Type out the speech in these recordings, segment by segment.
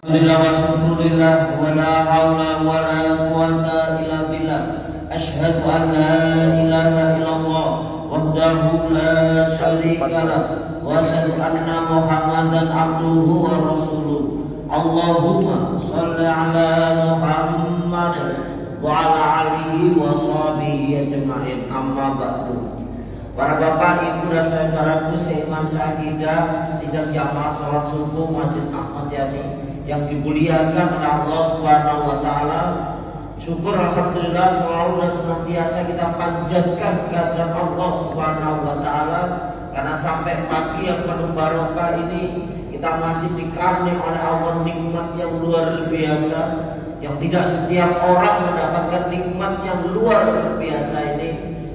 Alhamdulillah wa syukurillah wa la hawla wa la quwata illa billah. Asyhadu an la ilaha illallah wahdahu la syarika lah wa asyhadu anna Muhammadan abduhu wa rasuluh. Allahumma shalli ala Muhammad wa ala alihi wa sahbihi ajma'in. Amma ba'du. Para bapak, ibu dan saudaraku seiman seakidah, sidang jamaah salat subuh Masjid Ahmad Yani yang dimuliakan oleh Allah Subhanahu wa taala. Syukur alhamdulillah selalu dan senantiasa kita panjatkan kehadirat Allah Subhanahu wa taala, karena sampai pagi yang penuh barokah ini kita masih dikaruniai oleh Allah nikmat yang luar biasa, yang tidak setiap orang mendapatkan nikmat yang luar biasa ini.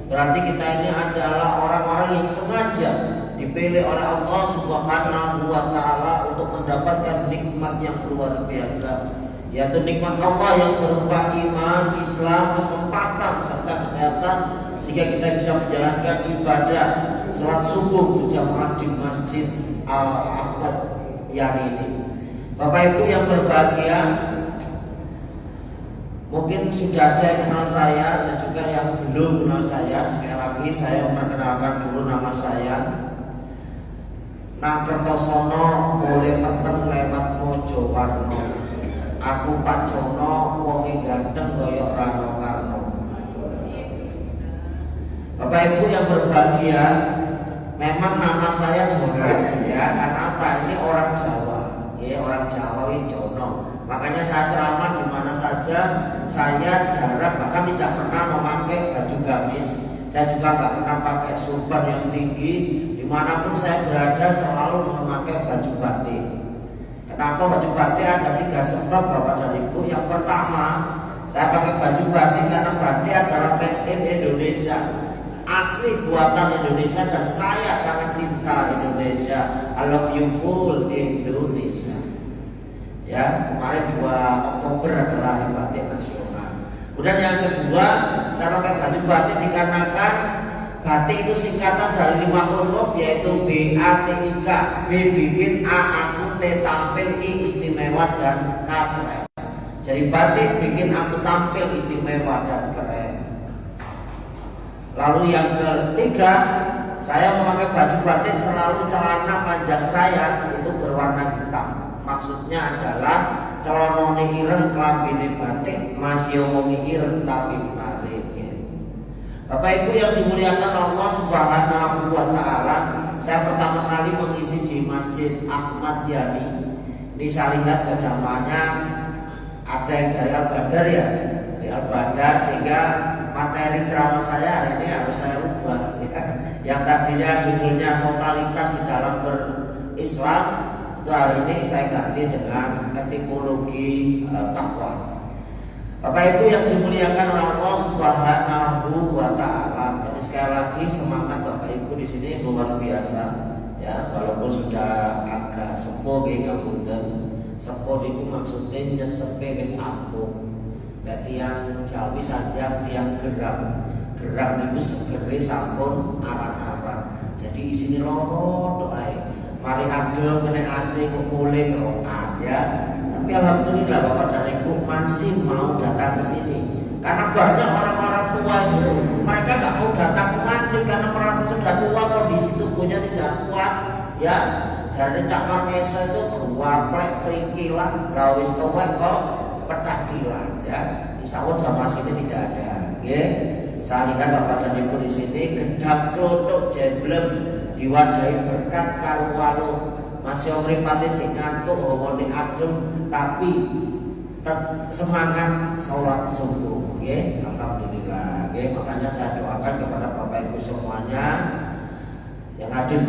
Berarti kita ini adalah orang-orang yang sengaja dipilih oleh Allah Subhanahu wa taala untuk mendapatkan nikmat yang luar biasa, yaitu nikmat Allah yang berupa iman, Islam, kesempatan serta kesehatan, sehingga kita bisa menjalankan ibadah salat subuh berjamaah di Masjid Ahmad Yani ini. Bapak Ibu yang berbahagia, mungkin sudah ada yang kenal saya dan juga yang belum kenal saya. Sekali lagi saya memperkenalkan dulu nama saya. Nang Kertosono boleh keteng lewat Mojo Warno. Aku Pak Jono wonge ganteng koyok Rano Karno. Bapak Ibu yang berbahagia, memang nama saya Jono ya, karena apa? Ini orang Jawa, ya orang Jawa ini Jono. Makanya saya ceramah di mana saja saya jarang, bahkan tidak pernah memakai baju gamis. Saya juga nggak pernah pakai surban yang tinggi. Dimanapun saya berada selalu memakai baju batik. Kenapa baju batik? Ada 3 sebab Bapak dan Ibu. Yang pertama, saya pakai baju batik karena batik adalah made in Indonesia, asli buatan Indonesia, dan saya sangat cinta Indonesia. I love you full Indonesia. Ya, kemarin 2 Oktober adalah hari batik nasional. Kemudian yang kedua, saya pakai baju batik dikarenakan batik itu singkatan dari 5 huruf, yaitu B-A-T-I-K. B bikin, A aku, T tampil, I istimewa, dan K keren. Jadi batik bikin aku tampil istimewa dan keren. Lalu yang ketiga, saya memakai baju batik selalu celana panjang saya itu berwarna hitam. Maksudnya adalah celana ireng klambine batik, masih omongi ireng tapi menarik. Bapak Ibu yang dimuliakan Allah Subhanahu wa taala, saya pertama kali mengisi di Masjid Ahmad Yani. Ini saya lihat jamaahnya ada yang dari Al-Badar ya, dari Al-Badar, sehingga materi ceramah saya hari ini harus saya ubah ya. Yang tadinya judulnya totalitas di dalam berislam, itu hari ini saya ganti dengan etimologi takwa. Bapak Ibu yang dimuliakan oleh Allah Subhanahu wa taala. Jadi sekali lagi semangat Bapak Ibu di sini luar biasa ya, walaupun sudah agak sepuh nggih ngapunten. Sepuh itu maksudnya nyesepe wis ampuh. Berarti yang Jawi saja tiang geram. Geram itu segere sampun aran-aran. Jadi isine loro tok ae. Mari adol kene AC kok mulai ngerokan ya. Tapi alhamdulillah Bapak dan Ibu masih mau datang ke sini. Karena banyak orang-orang tua itu mereka nggak mau datang ke masjid karena merasa sudah tua, kondisi tubuhnya tidak kuat ya. Jadi Cak Markeso itu dua plek peringkilan, rawis tuwek kok petakilan ya. Insya Allah jamaah sini tidak ada. Oke. Saya lihat Bapak dan Ibu di sini gedang klothok jeblem diwadahi berkat karo waluh. Masih mripate sing ngantuk ngomongin adem tapi semangat sholat subuh. Nggih, alhamdulillah. Nggih, makanya saya doakan kepada Bapak Ibu semuanya yang hadir di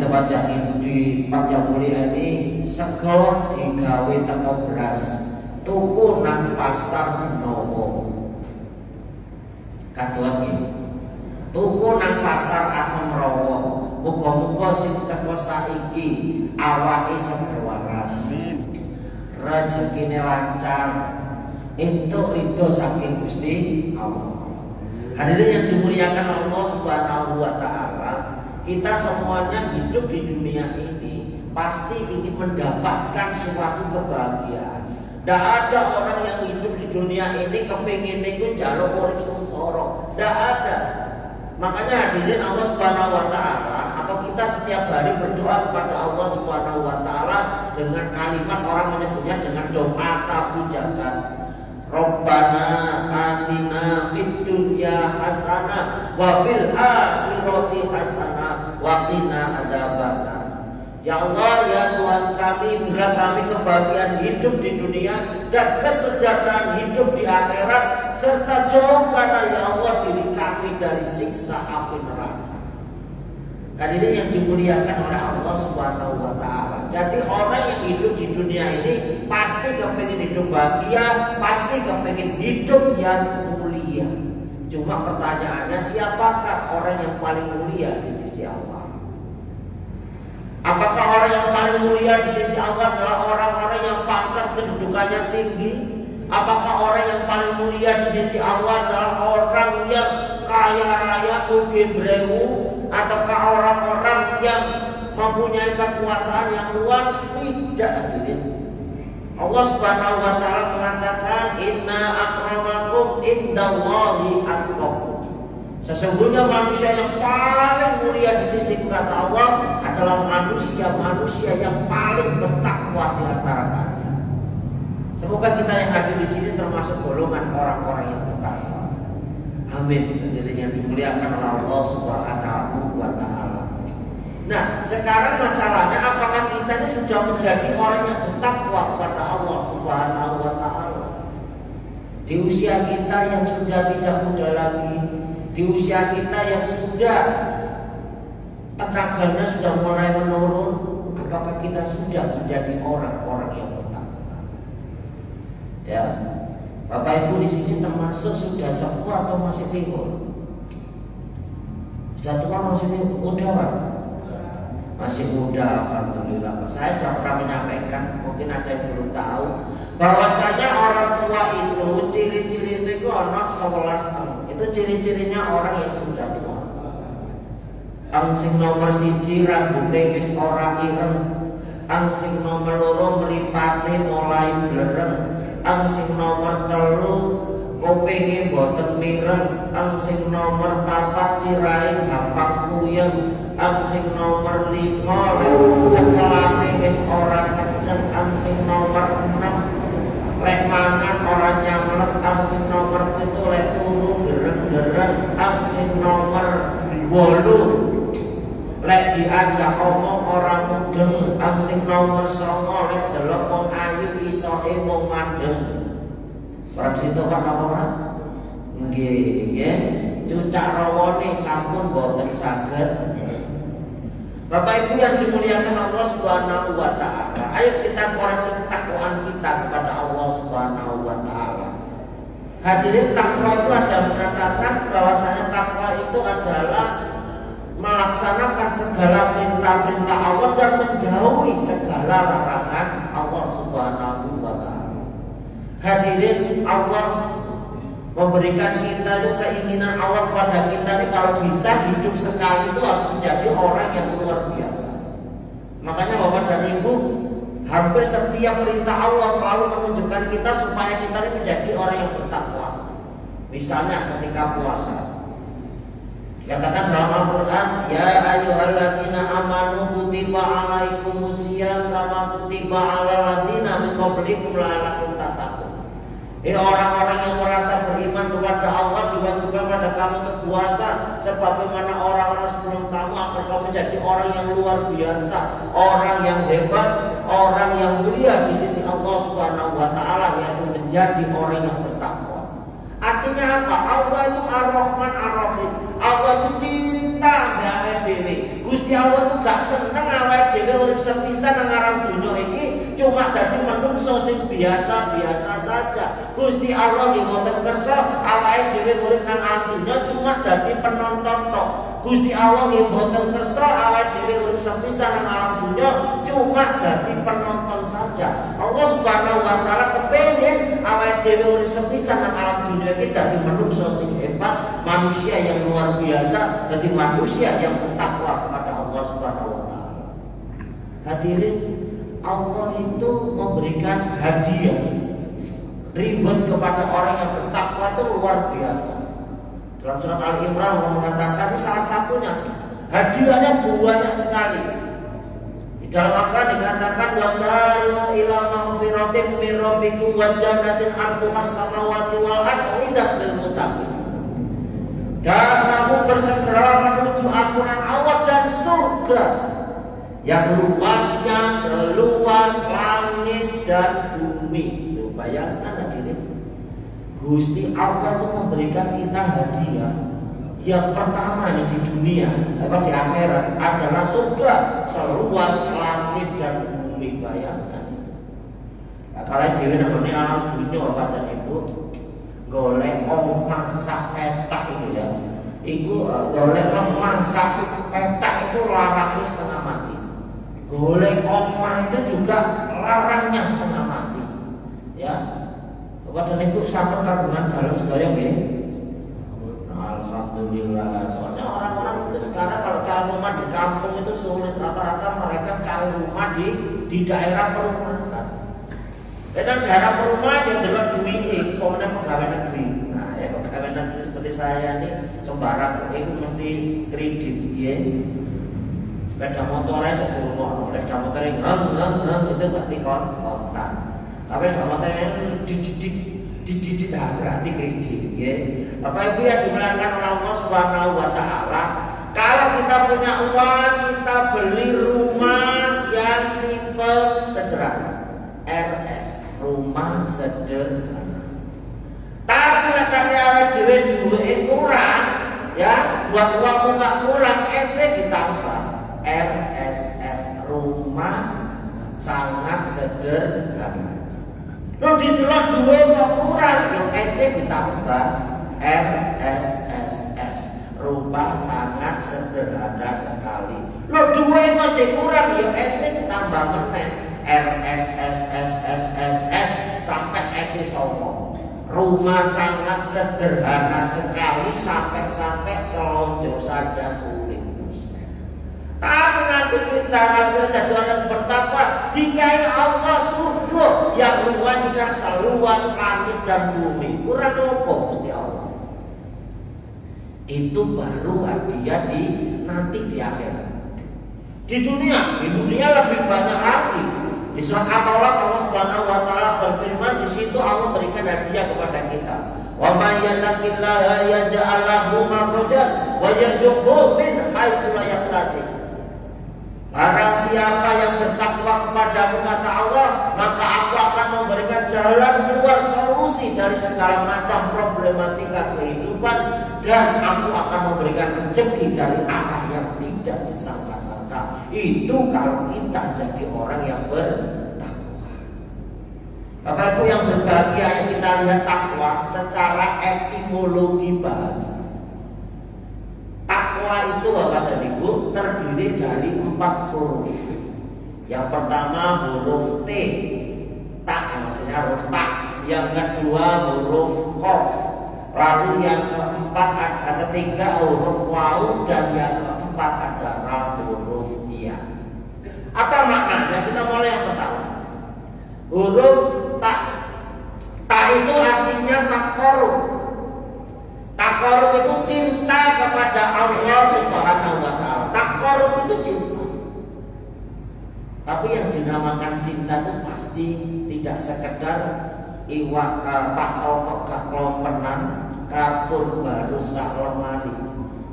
tempat yang mulia ini, sego digawe teko beras, tuku nang pasar Nowo. Kadoan nggih. Tuku nang pasar Asem Rowo. Muga-muga sing teko saiki awake seger waras, rezekine lancar, entuk ridho saking Gusti Allah. Hadirin yang dimuliakan Allah Subhanahu wa taala, kita semuanya hidup di dunia ini pasti ingin mendapatkan suatu kebahagiaan. Tidak ada orang yang hidup di dunia ini kepingin itu jalur urip sengsara. Tidak ada. Makanya hadirin, Allah Subhanahu wa taala atau kita setiap hari berdoa kepada Allah Subhanahu wa taala dengan kalimat, orang menyebutnya dengan doa sapu jagat. Rabbana atina fid dunya hasanah wa fil akhirati hasanah wa qina adzabannar. Ya Allah, ya Tuhan kami, bila kami kebahagiaan hidup di dunia dan kesejahteraan hidup di akhirat, serta jauhkanlah ya Allah diri kami dari siksa api neraka. Hadirin yang dimuliakan oleh Allah Subhanahu wa taala. Jadi orang yang hidup di dunia ini pasti kepingin hidup bahagia, pasti kepingin hidup yang mulia. Cuma pertanyaannya, siapakah orang yang paling mulia di sisi Allah? Apakah orang yang paling mulia di sisi Allah adalah orang-orang yang pangkat kedudukannya tinggi? Apakah orang yang paling mulia di sisi Allah adalah orang yang kaya raya, sugih brewu? Ataukah orang-orang yang mempunyai kekuasaan yang luas? Tidak, hadirin. Allah Subhanahu wa taala mengatakan, "Inna akramakum indallahi atqakum." Sesungguhnya manusia yang paling mulia di sisi kata Allah adalah manusia yang paling bertakwa di antara kalian. Semoga kita yang hadir di sini termasuk golongan orang-orang yang bertakwa. Amin. Jadi yang dimuliakan oleh Allah Subhanahu wa taala. Nah, sekarang masalahnya, apakah kita ini sudah menjadi orang yang bertakwa kepada Allah Subhanahu wa taala? Di usia kita yang sudah tidak muda lagi, di usia kita yang sudah tenaganya sudah mulai menurun, apakah kita sudah menjadi orang-orang yang bertakwa? Ya, Bapak Ibu di sini termasuk sudah sepuh atau masih timbul? Sudah tua masih timbul? Muda Pak? Masih muda, alhamdulillah. Saya sudah pernah menyampaikan, mungkin ada yang belum tahu, bahwasanya orang tua itu ciri-ciri itu anak 11 tahun. Itu ciri-cirinya orang yang sudah tua. Sing nomor 1 rambutnya wis ora ireng. Sing nomor 2 mripate mulai blereng. Sing nomor 3 kupinge boten mireng. Sing nomor 4 sirahe gampang puyeng. Sing nomor 5 cekelane wis ora kenceng. Sing nomor 6 lek mangan ora nyamlek. Sing nomor 7 lek turu gereng-gereng. Sing nomor 8 lek diajak omong ora mudeng. Sing nomor 9 lek delok wong ayu isoke mung mandeng. Ora situ Pak apa Pak? Nggih, nggih. Cucak rawane sampun boten saged. Bapak Ibu yang dimuliakan Allah Subhanahu wa taala, ayo kita koreksi ketakwaan kita kepada Allah Subhanahu wa taala. Hadirin, takwa itu ada mengatakan bahwasanya takwa itu adalah melaksanakan segala perintah-perintah Allah dan menjauhi segala larangan Allah Subhanahu wa taala. Hadirin, Allah memberikan kita itu keinginan Allah kepada kita ini, kalau bisa hidup sekali itu harus menjadi orang yang luar biasa. Makanya Bapak dan Ibu, hampir setiap perintah Allah selalu menunjukkan kita supaya kita ini menjadi orang yang bertakwa. Misalnya ketika puasa, dikatakan dalam Al-Quran, ya ayyuhalladzina amanu kutiba alaikumusiyam kama kutiba alal ladzina min qablikum la'allakum tattaqun. Orang-orang yang merasa beriman kepada Allah diwajibkan pada kamu untuk puasa sebagaimana orang-orang sebelum kamu, agar kamu menjadi orang yang luar biasa, orang yang hebat, orang yang mulia di sisi Allah Subhanahu wa taala, yaitu menjadi orang yang bertakwa. Artinya apa? Allah itu Ar-Rahman Ar-Rahim. Allah itu cinta gawe dhewe. Gusti Allah itu gak seneng awake dhewe urip sepisan nang alam dunya iki cuma dadi manungsa sing biasa-biasa saja. Gusti Allah nggih mboten kersa awake dhewe urip nang alam dunya cuma dadi penonton tok. Gusti Allah nggih mboten kersa awake dhewe urip sepisan nang alam dunya cuma dadi penonton saja. Allah Subhanahu wa taala kepengin awake dhewe urip sepisan nang alam dunya iki dadi manungsa sing hebat, manusia yang luar biasa, dadi manusia yang bertakwa kepada Allah Subhanahu wa taala. Hadirin, Allah itu memberikan hadiah reward kepada orang yang bertakwa itu luar biasa. Dalam surat Al-Imran Allah mengatakan ini salah satunya, hadiahnya banyak sekali. Di dalam Al-Quran dikatakan wasari'u ila maghfiratin min rabbikum wa jannatin 'arduhas samawati wal ardu uiddat lil muttaqin. Dan kamu bersegera menuju ampunan Allah dan surga yang luasnya seluas langit dan bumi. Loh, bayangkan hadirin, Gusti Allah itu memberikan kita hadiah yang pertama di dunia, apa di akhirat adalah surga seluas langit dan bumi. Bayangkan. Nah, kalau dewi namanya alam dunia Bapak dan Ibu, golek omah sak petak itu ya. Iku golek lemah sak petak itu larangnya setengah mati. Golek omah itu juga larangnya setengah mati. Ya. Bapak dan Ibu sampai kandungan dalam sedaya nggih. Alhamdulillah. Soalnya orang-orang itu sekarang kalau cari rumah di kampung itu sulit, rata-rata mereka cari rumah di daerah perumahan. Dan daerah perumahan yang dapat duit, kemudian pegawai negeri. Nah, ya pegawai negeri seperti saya nih sembarang itu mesti kredit, ya. Sepeda motornya sepuluh, sepeda motornya itu berarti kontak. Tapi sepeda motornya dididik berarti kredit, ya. Bapak Ibu yang dimuliakan oleh Allah Subhanahu Wa Taala, kalau kita punya uang kita beli rumah yang tipe sederhana, RS, rumah sederhana. Tapi karena awake dhewe duwe kurang, ya, buat uang nggak kurang, SC ditambah RSS, rumah sangat sederhana. Lo didelok duwe kok kurang, yang SC ditambah RSSS, rumah sangat sederhana sekali. Lo duwe kok kurang, yang SC ditambah meneh RSSSSSS sampai SC sombong. Rumah sangat sederhana sekali sampai selonjor saja sulit. Tapi nanti kita kalau jadi orang bertakwa, dikai Allah surga yang luasnya seluas langit dan bumi. Kurang apa Gusti Allah? Itu baru hadiah nanti di akhirat. Di dunia lebih banyak lagi. Di surat At-Taubah Allah Subhanahu Wa Taala berfirman, di situ Allah berikan hadiah kepada kita. Wa may yattaqillaha yaj'al lahu makhrajan wa yarzuqhu min haitsu la yahtasib. Barang siapa yang bertakwa kepadamu, kata Allah, maka aku akan memberikan jalan keluar, solusi dari segala macam problematika kehidupan, dan aku akan memberikan rezeki dari arah yang tidak disangka-sangka. Itu kalau kita jadi orang yang bertakwa. Bapak Ibu yang berbahagia, yang kita lihat takwa secara etimologi bahasa. Takwa itu Bapak dan Ibu terdiri dari 4 huruf. Yang pertama huruf T, tak, maksudnya huruf tak. Yang kedua huruf Qaf. Lalu yang ketiga huruf Waw, dan yang keempat adalah huruf Ya. Apa maknanya? Kita mulai yang pertama. Huruf tak. Tak itu artinya takorup. Takorup itu cinta kepada Allah Subhanahu Wa Taala. Takorup itu cinta. Tapi yang dinamakan cinta itu pasti tidak sekedar iwak pak tok gak lompenan, kapur baru sak lemari,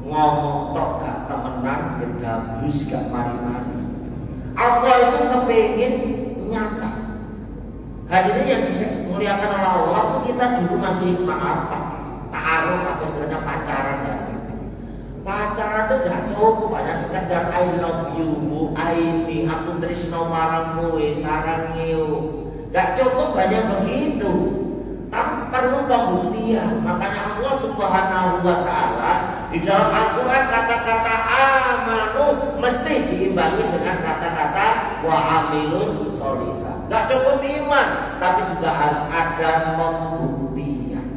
ngomong tok gak temenan, gedabrus gak mari-mari. Allah itu kepingin nyata. Hadirin yang dimuliakan oleh Allah, kita dulu masih ta'aruf atau istilahnya pacaran ya. Pacaran itu gak cukup hanya sekedar I love you, bu, ini aku tresno marang kowe, sarang ngeu. Gak cukup hanya begitu, tapi perlu pembuktian. Makanya Allah Subhanahu Wa Taala di dalam Al-Quran kata-kata amanu mesti diimbangi dengan kata-kata wa amilus sholihah. Gak cukup iman, tapi juga harus ada pembuktian.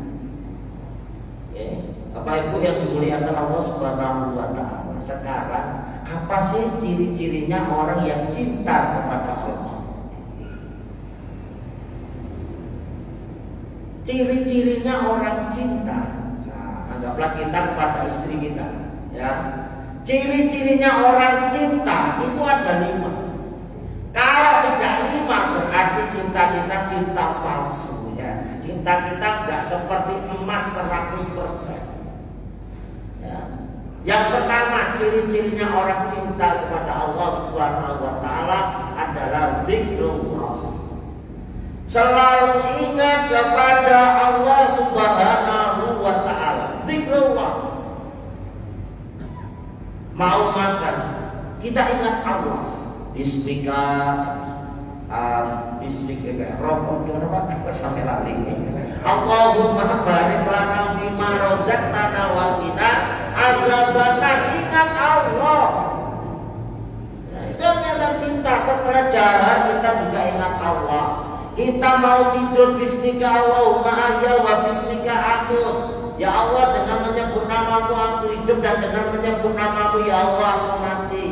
Bapak Ibu yang dimuliakan Allah Subhanahu Wa Taala, sekarang apa sih ciri-cirinya orang yang cinta kepada Allah? ciri-cirinya orang cinta. Nah, anggaplah kita kepada istri kita, ya. Ciri-cirinya orang cinta itu ada 5. Kalau tidak 5 berarti cinta kita cinta palsu, ya. Cinta kita tidak seperti emas 100%. Ya. Yang pertama, ciri-cirinya orang cinta kepada Allah Subhanahu wa taala adalah zikrullah. Selalu ingat kepada Allah Subhanahu wa taala. Zikrullah. Mau makan, kita ingat Allah. Bismika, bismika, rokok kenapa sampai lali? Allahumma barik lana fima razaqtana wa qina azabannar. Ingat Allah. Nah, itu ternyata cinta. Setelah jalan kita juga ingat Allah. Kita mau tidur bismika Allahumma ahya wa bismika amut. Ya Allah, dengan menyebut namamu aku hidup, dan dengan menyebut namamu ya Allah aku mati.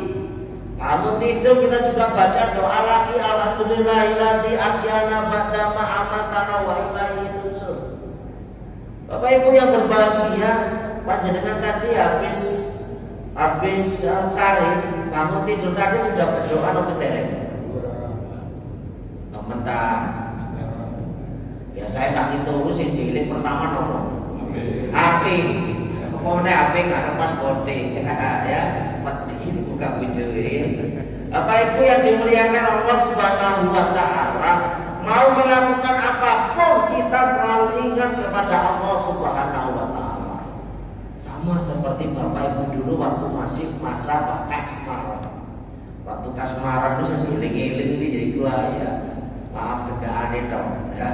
Kamu tidur, kita juga baca doa lagi, alhamdulillahilladzi ahyana ba'da ma amatana wa ilaihi nusyur. Bapak Ibu yang berbahagia, panjenengan tadi habis sehari, kamu tidur tadi sudah berdoa atau dereng? Mentah. Ya saya tak itu sing cilik pertama nopo. Api. Pokoknya api karena pas bote. Ya, mati buka bujuri. Apa itu yang dimuliakan Allah Subhanahu wa taala? Mau melakukan apapun kita selalu ingat kepada Allah Subhanahu wa taala. Sama seperti Bapak Ibu dulu waktu masih masa kasmaran. Waktu kasmaran itu segiling-giling ini jadi gua ya. Maaf kedaan itu ya.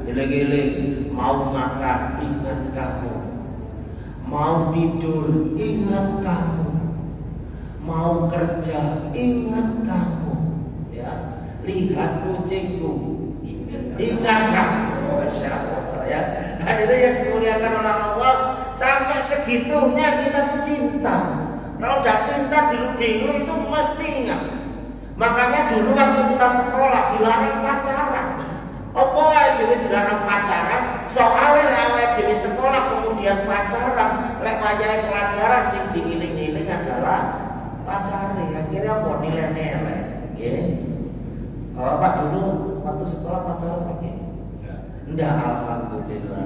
Giling-giling mau makan ingat kamu, mau tidur ingat kamu, mau kerja ingat kamu, ya. Lihat kucingku ingat kamu. Masya Allah ya. Dan itu yang dimuliakan oleh Allah. Sampai segitunya kita cinta. Kalau tidak cinta dulu itu mesti ingat. Makanya dulu waktu kita sekolah dilarang pacaran. Apa ae dhewe dilarang pacaran? Soalnya lek dhewe sekolah kemudian pacaran, lek wayahe pelajaran sing diiling-iling adalah pacare. Akhirnya apa nilainya elek, nggih. Bapak dulu waktu sekolah pacaran nggih? Enggak, alhamdulillah.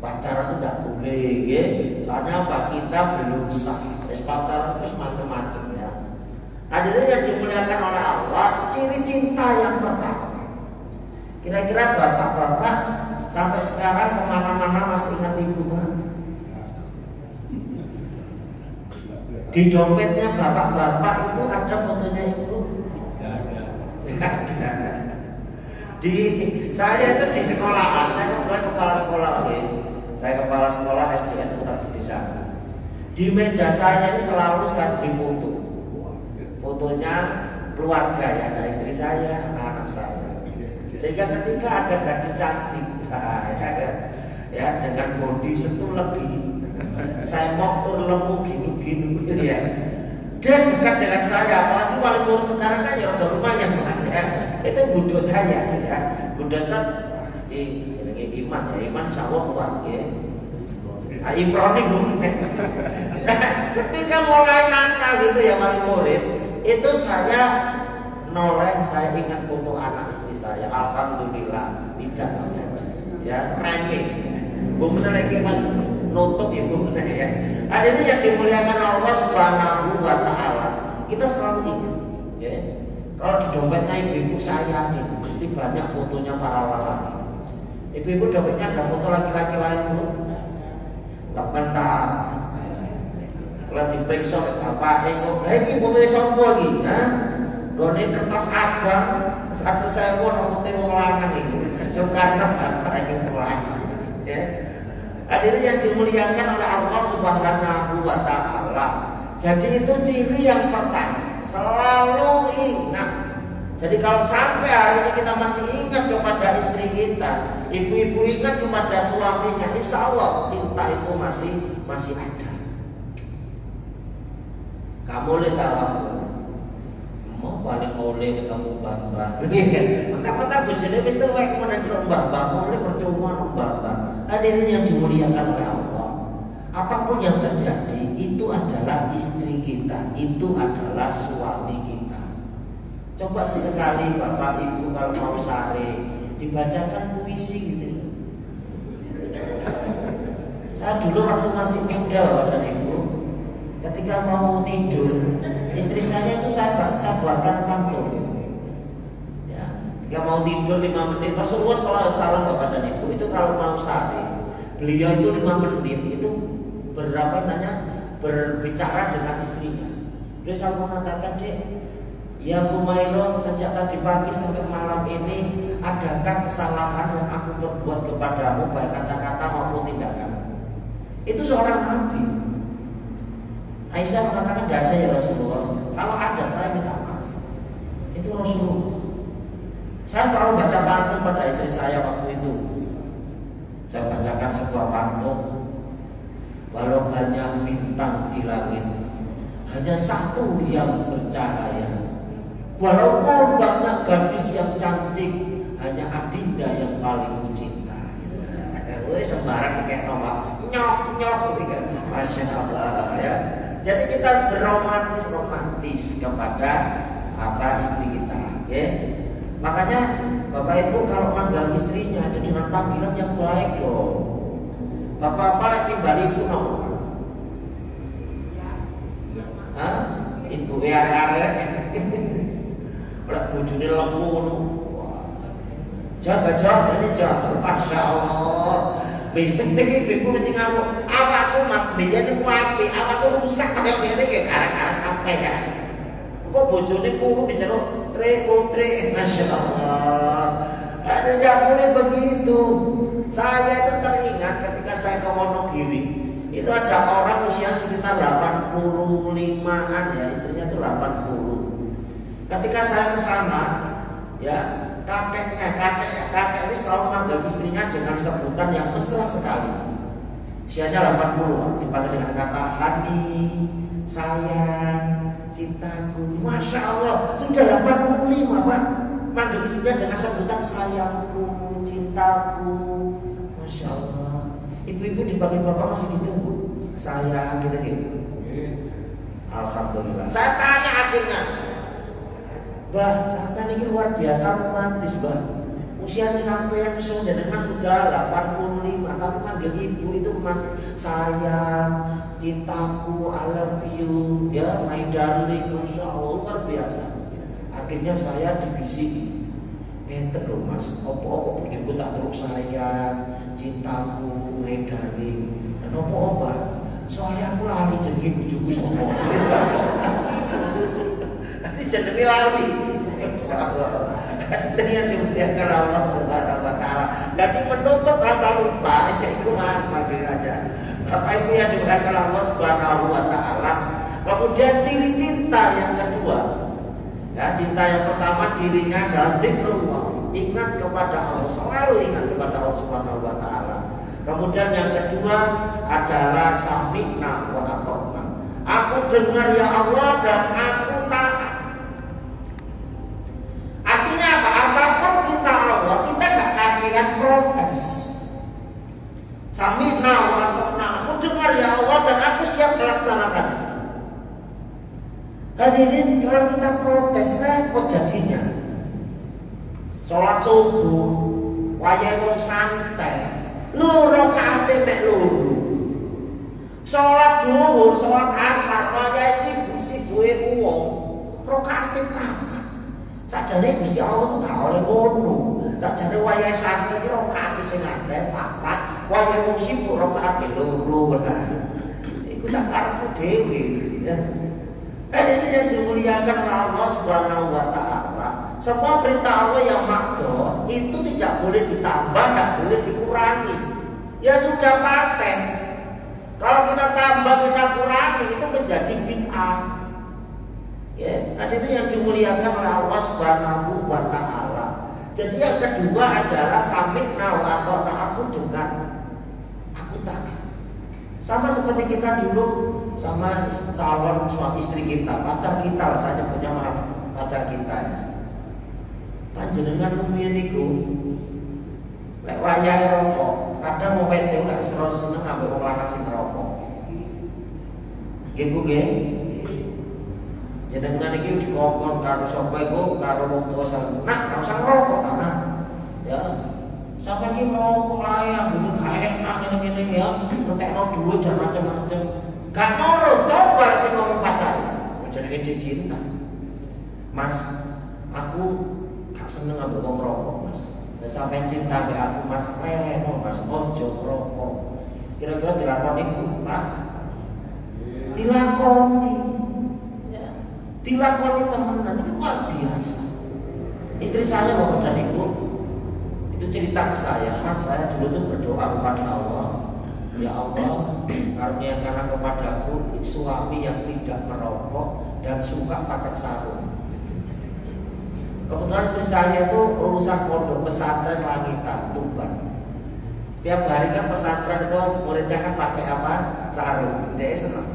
Pacaran itu enggak boleh, nggih. Soalnya apa? Kita belum sah. Wis pacaran wis macam-macam ya. Hadirin yang dimuliakan oleh Allah, ciri cinta yang pertama. Kira-kira bapak-bapak sampai sekarang kemana-mana masih ingat ibu kan? Di dompetnya bapak-bapak itu ada fotonya ibu? Di saya itu di sekolahan, saya kebetulan kepala sekolah, okay? Saya kepala sekolah SDN Putat Gede 1. Di meja saya ini selalu saya beri foto. Fotonya keluarga ya, ada istri saya, anak saya. Sehingga ketika ada gadis cantik, ya dengan body sentuh lagi, saya mau tur lemu gini ya. Dia dekat dengan saya, apalagi wali murid sekarang kan ya udah lumayan ya. Itu budo saya ya, budo set di jenenge Iman ya, Iman insyaallah kuat ya. Imron itu. Ketika mulai nakal gitu ya wali murid, itu saya noleh, saya ingat foto anak istri saya. Alhamdulillah tidak terjadi ya, remeh. Bumna lagi mas nutup ya bumna ya. Ada ini yang dimuliakan Allah Subhanahu wa taala. Kita selalu ingat ya. Kalau di dompetnya ibu-ibu saya nih, mesti banyak fotonya para laki. Ibu-ibu dompetnya ada foto laki-laki lain belum? Tak bentar. Kalau diperiksa bapak kok, ini fotonya sopo lagi, nah? Gone kertas abang, satu saya foto wong lanang iki. Soekarno bapak iki lanang. Ya. Hadirin yang dimuliakan oleh Allah Subhanahu wa taala. Jadi itu ciri yang pertama, selalu ingat. Jadi kalau sampai hari ini kita masih ingat kepada istri kita, ibu-ibu ingat kepada suaminya, insya Allah cinta itu masih ada. Kamu lihat Mau balik oleh ketemu Mbah. Mentang-mentang bojone wis tuwek kemudian terus Mbah oleh percuma nang Mbah. Hadirin yang dimuliakan oleh Allah. Apapun yang terjadi itu adalah istri kita, itu adalah suami kita. Coba sesekali Bapak Ibu kalau mau sare dibacakan puisi gitu. Saya dulu waktu masih muda Bapak dan Ibu, ketika mau tidur, istri saya itu saya buatkan pantun. Ya, ketika mau tidur 5 menit, Rasulullah SAW Bapak dan Ibu itu kalau mau sare, beliau itu 5 menit itu berbicara dengan istrinya. Beliau selalu mengatakan, Dek, ya Humairah, sejak tadi pagi sampai malam ini, adakah kesalahan yang aku berbuat kepadamu, baik kata-kata maupun tindakan? Itu seorang nabi. Aisyah mengatakan, tidak ada ya Rasulullah. Kalau ada, saya minta maaf. Itu Rasulullah. Saya selalu baca pantun pada istri saya waktu itu. Saya bacakan sebuah pantun. Walau banyak bintang di langit, hanya satu yang bercahaya. Walaupun banyak gadis yang cantik, hanya Adinda yang paling kucinta. Sembarang kayak nomor nyok gitu kan. Masya Allah ya. Jadi kita berromantis kepada istri kita, ya. Makanya Bapak Ibu kalau manggil istrinya itu dengan panggilan yang baik loh. Bapak lagi Ibu nomor. Ibu are-are. Ora bojone lemu. Jaga ini jaga. Masya Allah. Ibu mesti ngamuk. Awakku Mas Biyen niku apik, awakku rusak kaya ngene iki gara-gara sampai ya. Kok bojone kuru diceluk tre. Masya Allah. Tidak boleh begitu. Saya itu teringat ketika saya ke Wonogiri, itu ada orang usia sekitar 85-an ya, istrinya itu 80. Ketika saya ke sana, ya kakek ini selalu manggil istrinya dengan sebutan yang mesra sekali. Usianya 80, dipanggil dengan kata Hani, sayang, cintaku. Masya Allah, sudah 85 Pak. Manggil istrinya dengan sebutan sayangku, cintaku. Masya Allah. Ibu-ibu dipanggil bapak masih gitu Bu? Sayang gitu. Alhamdulillah. Saya tanya akhirnya, Mbah, sampai ini luar biasa romantis Mbah. Usia sampai yang sudah 85, tapi manggil ibu itu masih sayang, cintaku, I love you, ya my darling. Masya Allah, luar biasa. Akhirnya saya dibisiki, ngeten lho Mas, opo bojoku tak terus sayang, cintaku, my darling. Dan opo soalnya aku lali jenenge bojoku sapa. Nanti jenenge lali. Insyaallah. Dengan dimuliakan Allah Subhanahu wa taala. Jadi menutup rasa lupa itu manggil aja. Bapak Ibu yang dimuliakan Allah Subhanahu wa taala. Kemudian ciri cinta yang kedua. Ya, cinta yang pertama cirinya adalah zikrullah, ingat kepada Allah, selalu ingat kepada Allah Subhanahu wa taala. Kemudian yang kedua adalah sami'na wa ata'na. Aku dengar ya Allah dan aku taat. Artinya apa? Apapun perintah Allah, kita gak kakean protes. Sami'na wa ata'na. Aku dengar ya Allah dan aku siap melaksanakannya. Hadirin, kalau kita protes repot jadinya. Sholat subuh, wayah wong santai, loro kaate mek loro. Sholat zuhur, sholat asar, wayah sibuk-sibuke wong, rakaate papat. Sakjane Gusti Allah gak oleh ngono. Sakjane wayah santai ki rakaate sing akeh papat, wayah wong sibuk rakaate loro. Iku tak karepku dhewe. Ini yang dimuliakan oleh Allah Subhanahu wa taala. Semua perintah Allah yang makruh itu tidak boleh ditambah, tidak boleh dikurangi. Ya sudah paten. Kalau kita tambah, kita kurangi itu menjadi bid'ah. Ya, ini yang dimuliakan oleh Allah Subhanahu wa taala. Jadi yang kedua adalah sami'na wa ata'na, aku dengar, aku taat. Sama seperti kita dulu sama calon suami istri kita, pacar kita lah saja punya maaf. pada kita ya. Panjenengan rumiyin niku lek wayahe rokok, kadang wong wedok gak seneng ambek wong lanang sing ngerokok. Nggih Bu nggih. Jenengan iki dikongkon karo sapa iku karo wong tuwa sang nak gak usah ngerokok ta nak. Ya. Sampai iki ngerokok ae ambune gak enak ngene-ngene ya, entekno duit dan macam-macam. Gak nurut coba sing ngomong pacar. Jenenge cinta. Mas, aku gak seneng ambek wong ngerokok, Mas. Nek sampeyan cinta ambek aku, Mas, reno Mas, ojo ngerokok. Kira-kira dilakoni Bu, Pak? Dilakoni. Dilakoni temenan itu luar biasa. Istri saya waktu dan ibu itu cerita ke saya, Mas, saya dulu tuh berdoa kepada Allah, ya Allah, karuniakanlah kepadaku suami yang tidak merokok dan suka pakai sarung. Kebetulan istri saya itu lulusan pondok pesantren Langitan, Tuban. Setiap hari kan pesantren itu muridnya kan pakai apa? Sarung. Dia senang.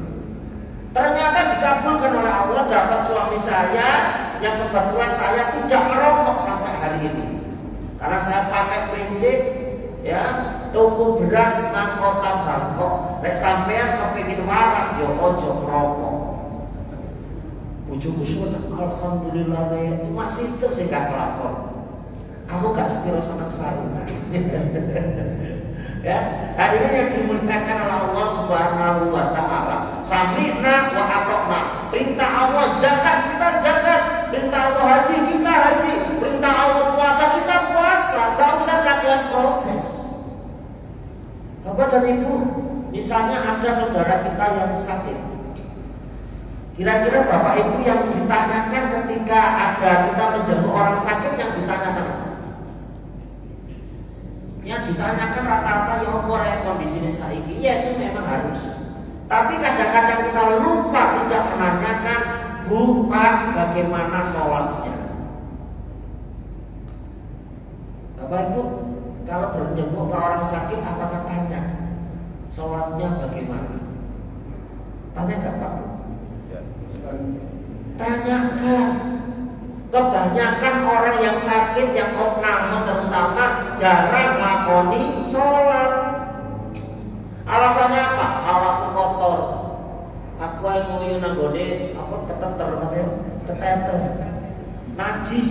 Ternyata dikabulkan oleh Allah, dapat suami saya yang kebetulan saya tidak merokok sampai hari ini. Karena saya pakai prinsip ya, tuku beras nang kota Bangkok, nek sampean kepengin waras ya ojo merokok. Bojoku seneng, alhamdulillah ya, cuma situ sing gak kelakon. Aku gak sepiro seneng sarungan. Ya, hadirin yang dimuliakan oleh Allah Subhanahu wa taala. Sami'na wa ata'na. Perintah Allah zakat, kita zakat. Perintah Allah haji, kita haji. Perintah Allah puasa, kita puasa. Gak usah kalian protes. Bapak dan Ibu, misalnya ada saudara kita yang sakit. Kira-kira Bapak Ibu yang ditanyakan ketika ada kita menjenguk orang sakit yang ditanyakan apa? Yang ditanyakan rata-rata ya apa kondisinya saiki, ya itu memang harus. Tapi kadang-kadang kita lupa tidak menanyakan, Bu, Pak, bagaimana sholatnya. Bapak Ibu, kalau berjenguk ke orang sakit, apakah tanya sholatnya bagaimana? Tanya nggak Pak? Tanyakan. Kebanyakan orang yang sakit, yang opname terutama jarang lakoni sholat. Alasannya apa? Awakku kotor. Aku yang nguyu nanggone apa keteter namanya? Keteter. Najis.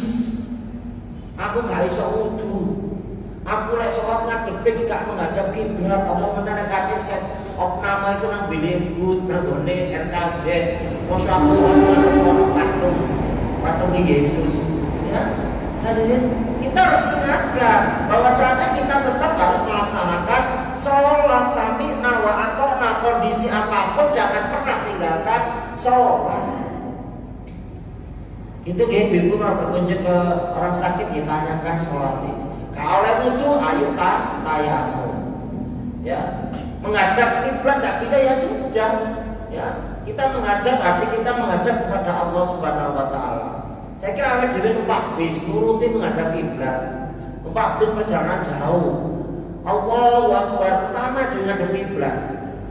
Aku gak iso wudu. Aku lek sholat ngadepin gak menghadap kiblat. Apa meneh kadang set opname iku nang Bilebut, nanggone RKZ. Mosok aku sholat patung Yesus, ya. Hadirin, kita harus ingatkan bahwa saatnya kita tetap harus melaksanakan sholat sami'na wa ata'na. Kondisi apapun jangan pernah tinggalkan sholat. Itu kayak ibu kalau berkunjung ke orang sakit ditanyakan sholat ini. Kalau wudu, ayo tayamum. Ya, menghadap kiblat nggak bisa ya sudah. Ya, kita menghadap, hati kita menghadap kepada Allah Subhanahu wa taala. Saya kira awake dhewe numpak bis nuruti menghadap kiblat. Numpak bis perjalanan jauh. Allahu Akbar, pertama dengan menghadap kiblat.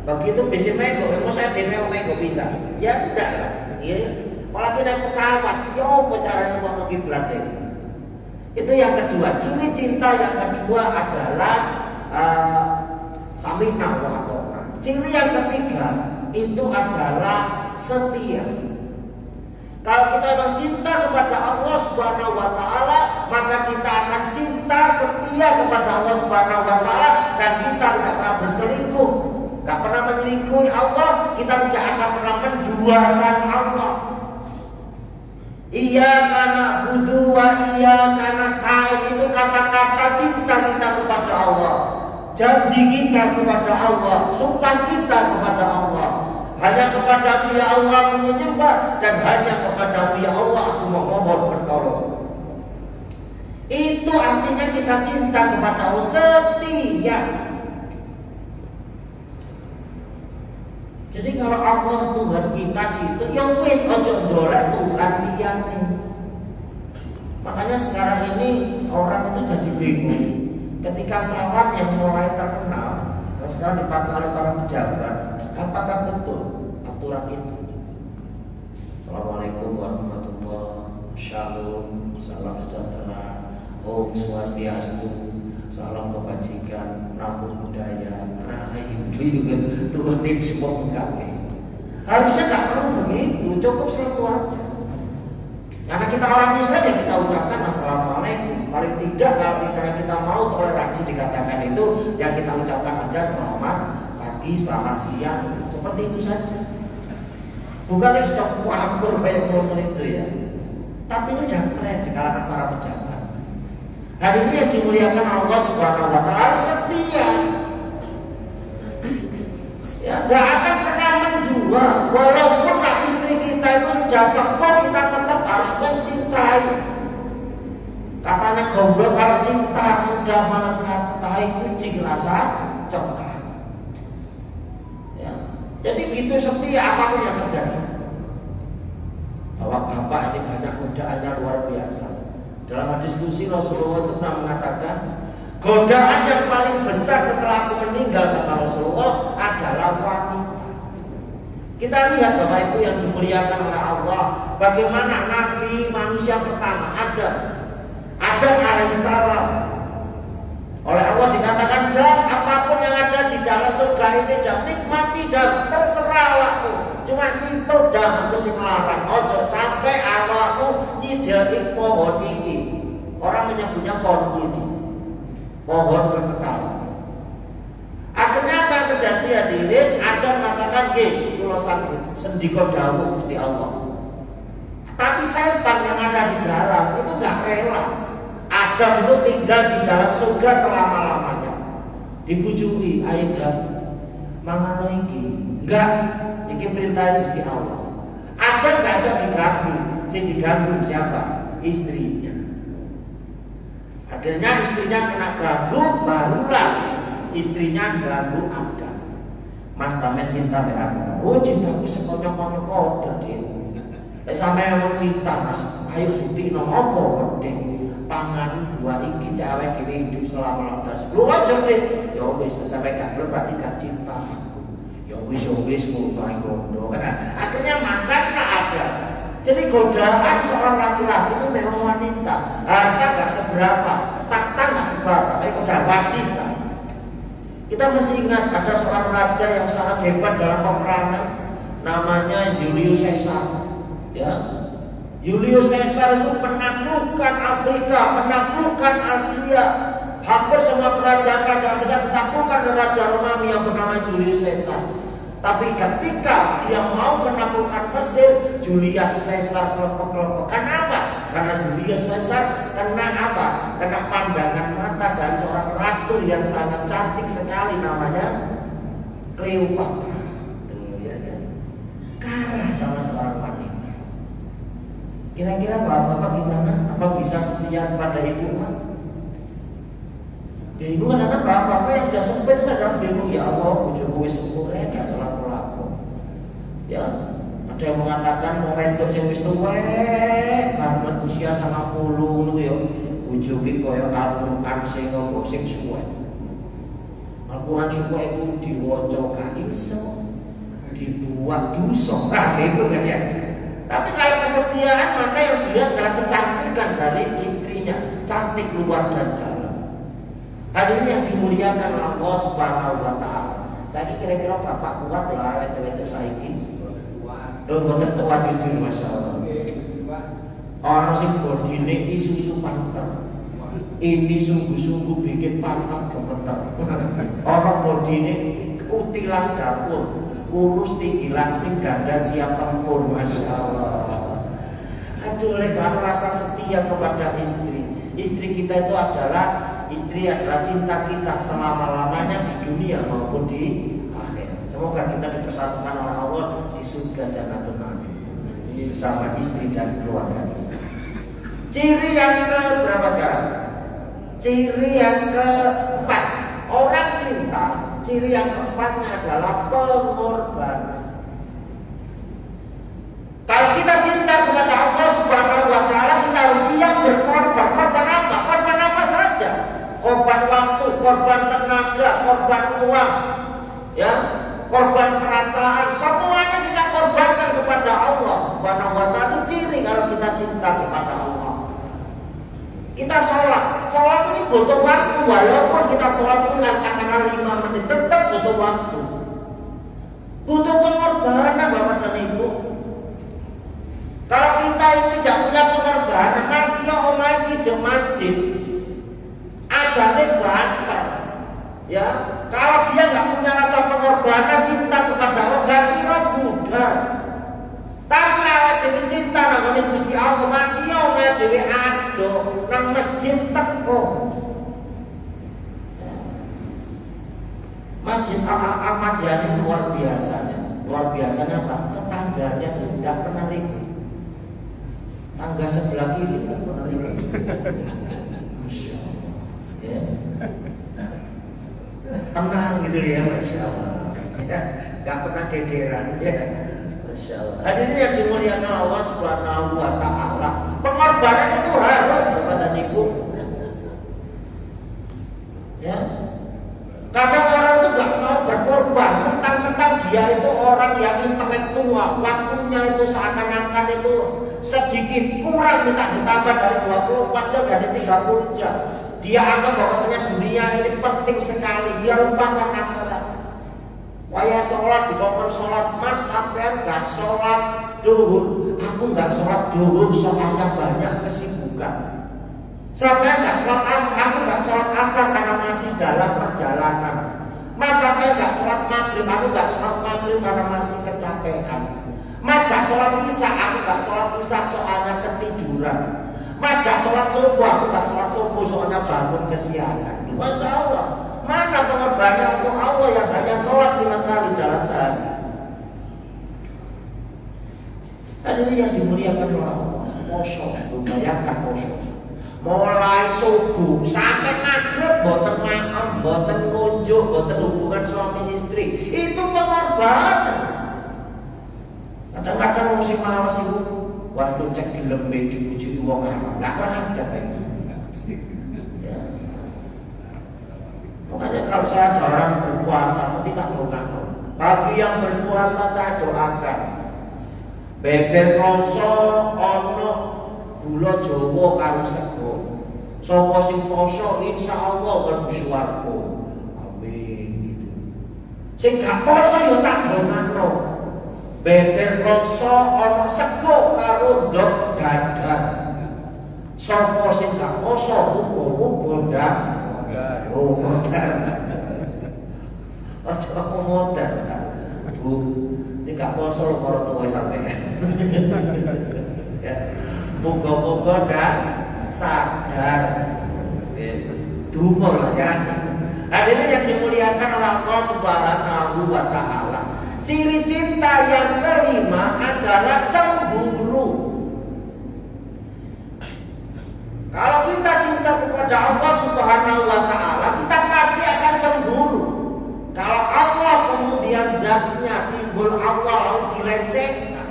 Begitu bis menggo, mau saya dene menggo bisa. Ya enggak lah. Iya. Apalagi naik pesawat, yo carane ngono kiblat itu. Itu yang kedua. Ciri cinta yang kedua adalah sami'na wa ata'na. Ciri yang ketiga itu adalah setia. Kalau kita memang cinta kepada Allah Subhanahu wa taala, maka kita akan cinta setia kepada Allah Subhanahu wa taala dan kita tidak pernah berselingkuh, tidak pernah menyelingkuhi Allah, kita tidak akan pernah menduakan Allah. Iyyaka na'budu wa iyyaka nasta'in itu kata-kata cinta kita kepada Allah. Janji kita kepada Allah, sumpah kita kepada Allah. Hanya kepada-Mu ya Allah aku menyembah dan hanya kepada-Mu ya Allah aku memohon pertolongan. Itu artinya kita cinta kepada Allah, setia. Jadi kalau Allah Tuhan kita situ, ya wis ojo ndolek Tuhan liyane. Makanya sekarang ini orang itu jadi bingung. Ketika salam yang mulai terkenal, sekarang dipakai oleh para pejabat, apakah betul aturan itu? Assalamualaikum warahmatullahi Shalom, salam sejahtera, Om Swastiastu, salam kebajikan, namo buddhaya, rahayu turunin semua pegawai. Harusnya nggak perlu begitu, cukup satu aja. Karena kita orang Islam ya kita ucapkan assalamualaikum. Paling tidak kalau misalnya kita mau toleransi dikatakan itu, yang kita ucapkan aja selamat pagi, selamat siang, seperti itu saja. Bukan itu sudah kuampur kayak ngomong itu ya. Tapi ini sudah tren di kalangan para pejabat. Hari ini yang dimuliakan Allah Subhanahu wa Ta'ala harus setia. Ya, nggak akan pernah menjual. Walaupun istri kita itu sudah sepuh, kita tetap harus mencintai. Katanya goblok kalau cinta sudah melekat kucing rasa coklat. Ya. Jadi gitu setia apapun yang terjadi. Bahwa bapak ini banyak godaannya luar biasa. Dalam diskusi Rasulullah itu pernah mengatakan, godaan yang paling besar setelah aku meninggal kata Rasulullah adalah wanita. Kita lihat Bapak Ibu yang dimuliakan oleh Allah, bagaimana Nabi manusia pertama Adam alaihissalam. Oleh Allah dikatakan, dan apapun yang ada di dalam surga ini dan nikmati dan terserah awakmu. Cuma situ dah aku sing larang. Ojo sampai awakmu nyideki pohon iki. Orang menyebutnya pohon khuldi, pohon kekekalan. Akhirnya apa yang terjadi hadirin? Adam mengatakan, kula sendika dawuh Gusti Allah. Tapi setan yang ada di dalam itu nggak rela. Adam itu tinggal di dalam surga selama-lamanya. Dibujuki, ayo Adam, mangan iki. Enggak, ini perintah Gusti Allah. Adam nggak bisa diganggu. Yang diganggu siapa? Istrinya. Akhirnya istrinya kena ganggu, barulah istrinya ganggu Adam. Mas sampe cinta be aku. Oh cintaku sekonyok-konyok kok dadi. Sampe mau cinta Mas, ayo buktikno apa wedhe. Pangan dua iki cewek kene hidup selama-lamanya. Lu aja deh. Ya wis sampe gak berarti gak cinta aku. Ya wis mulai gondo. Akhirnya makan tak ada. Jadi godaan seorang laki-laki itu memang wanita. Harta gak seberapa, tahta gak seberapa, tapi godaan wanita. Kita masih ingat ada seorang raja yang sangat hebat dalam peperangan, namanya Julius Caesar. Ya, Julius Caesar itu menaklukkan Afrika, menaklukkan Asia. Hampir semua kerajaan-kerajaan besar ditaklukkan oleh Raja Romawi yang bernama Julius Caesar. Tapi ketika dia mau menaklukkan Mesir, Julius Caesar kelepek-kelepek. Kenapa? Karena Julius Caesar kena apa? Kena pandangan mata dari seorang ratu yang sangat cantik sekali, namanya Cleopatra. Ya, kan? Kalah sama seorang wanita. Kira-kira bapak-bapak gimana? Apa bisa setia pada ibu? Ya ibu kan anak bapak yang sudah sempit kan dalam bingung, ya Allah bojoku wis umur gak salah pelaku. Ya, ada yang mengatakan mau wedok sing wis tuwek banget usia 90 ngono ya. Bojoke kaya Al-Qur'an sing kok sing suwe. Al-Qur'an suwe iku diwaca gak iso, dibuat dosa. Nah, itu kan ya. Tapi kalau kesetiaan maka yang dilihat adalah kecantikan dari istrinya, cantik luar dan dalam. Hari ini yang dimuliakan Allah Subhanahu wa Ta'ala. Saya kira-kira bapak kuat lah itu saiki. Mboten kuat jujur Masya Allah. Orang sing bodine isusu panter. Ini sungguh-sungguh bikin pantat gemeter. Orang bodine kutilan dapur, kurus tinggi langsing dada siap tempur Masya Allah. Aduh, kamu rasa setia kepada istri. Istri kita itu adalah cinta kita selama-lamanya di dunia maupun di akhir. Semoga kita dipersatukan oleh Allah di surga Jannatul Naim bersama istri dan keluarga kita. Ciri yang ke berapa sekarang? Ciri yang keempat, orang cinta. Ciri yang keempatnya adalah pengorbanan. Kalau kita cinta kepada Allah Subhanahu wa Ta'ala, kita harus siap berkorban. Korban apa? Korban apa saja. Korban waktu, korban tenaga, korban uang, ya, korban perasaan, semuanya kita korbankan kepada Allah Subhanahu wa Ta'ala itu ciri kalau kita cinta kepada Allah. Kita sholat ini butuh waktu, walaupun kita sholat itu katakanlah 5 menit, tetap butuh waktu. Butuh pengorbanan Bapak dan Ibu. Kalau kita ini tidak punya pengorbanan, masih omaji di masjid, adanya banter, ya. Kalau dia nggak punya rasa pengorbanan, cinta kepada Allah, gak kira Buddha. Tapi awak dhewe cinta nang Gusti Allah, masih awak dhewe ado nang masjid teko. Masjid Ahmad Yani luar biasanya Pak, tetangganya itu tidak pernah ribut. Tangga sebelah kiri tidak pernah ribut. Masya Allah, ya. Tenang gitu ya, Masya Allah, ya, gak pernah gegeran, ya. Masya Allah. Hadirin yang dimuliakan Allah Subhanahu wa Ta'ala, pengorbanan itu harus Bapak dan Ibu. Ya. Kadang orang itu gak mau berkorban, mentang-mentang dia itu orang yang intelektual, waktunya itu seakan-akan itu sedikit kurang, minta ditambah dari 24 jam dari 30 jam. Dia anggap bahwasanya dunia ini penting sekali, dia lupakan akhirat. Waya sholat dikongkon sholat, mas sampean gak sholat duhur, aku gak sholat duhur soalnya banyak kesibukan. Sampean gak sholat asar, aku gak sholat asar karena masih dalam perjalanan. Mas sampean gak sholat maghrib, aku gak sholat maghrib karena masih kecapean. Mas gak sholat isya, aku gak sholat isya soalnya ketiduran. Mas gak sholat subuh, aku gak sholat subuh soalnya bangun kesiangan. Masya Allah, mana pengorbanan untuk Allah yang hanya sholat 5 kali dalam sehari? Hadirin yang dimuliakan oleh Allah, poso, bayangkan poso. Mulai subuh sampai maghrib, boten makan, boten ngunjuk, boten hubungan suami istri, itu pengorbanan. Kadang-kadang musim malas itu, waduh cek di lembe dipuji wong alam, nggak pernah aja kayak ya. Makanya kalau saya ada orang berpuasa, nanti tak doakan. Bagi yang berpuasa saya doakan. Beber rasa ono gula Jawa karo sego. Sapa sing poso insyaallah mlebu swarga. Amin gitu. Sing gak poso yo tak donano. Beber rasa ono sego karo ndok dadan. Sapa sing gak poso muga-muga ndak. Oh, modal. Aja modal. Bu, sing gak poso karo tuwa sampeyan. Ya. Moga-moga ndak sadar. Dumur lah ya. Hadirin yang dimuliakan oleh Allah Subhanahu wa Ta'ala. Ciri cinta yang kelima adalah cemburu. Kalau kita cinta kepada Allah Subhanahu wa Ta'ala, kita pasti akan cemburu. Kalau Allah kemudian zatnya, simbol Allah lalu dilecehkan,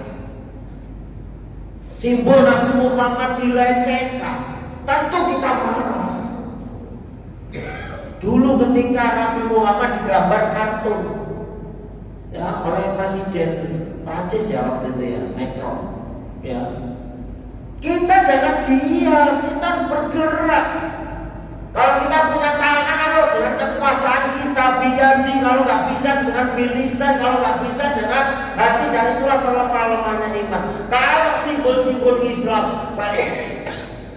simbol Nabi Muhammad dilecehkan, tentu kita marah. Dulu ketika Nabi Muhammad digambar kartun ya oleh Presiden Prancis ya waktu itu ya, Macron ya, kita jangan diam, kita bergerak. Kalau kita punya tangan, kalau dengan kekuasaan kita biadi, kalau nggak bisa dengan bilisan, kalau nggak bisa dengan hati, dan itulah selama-lamanya iman. Kalau simbol-simbol Islam,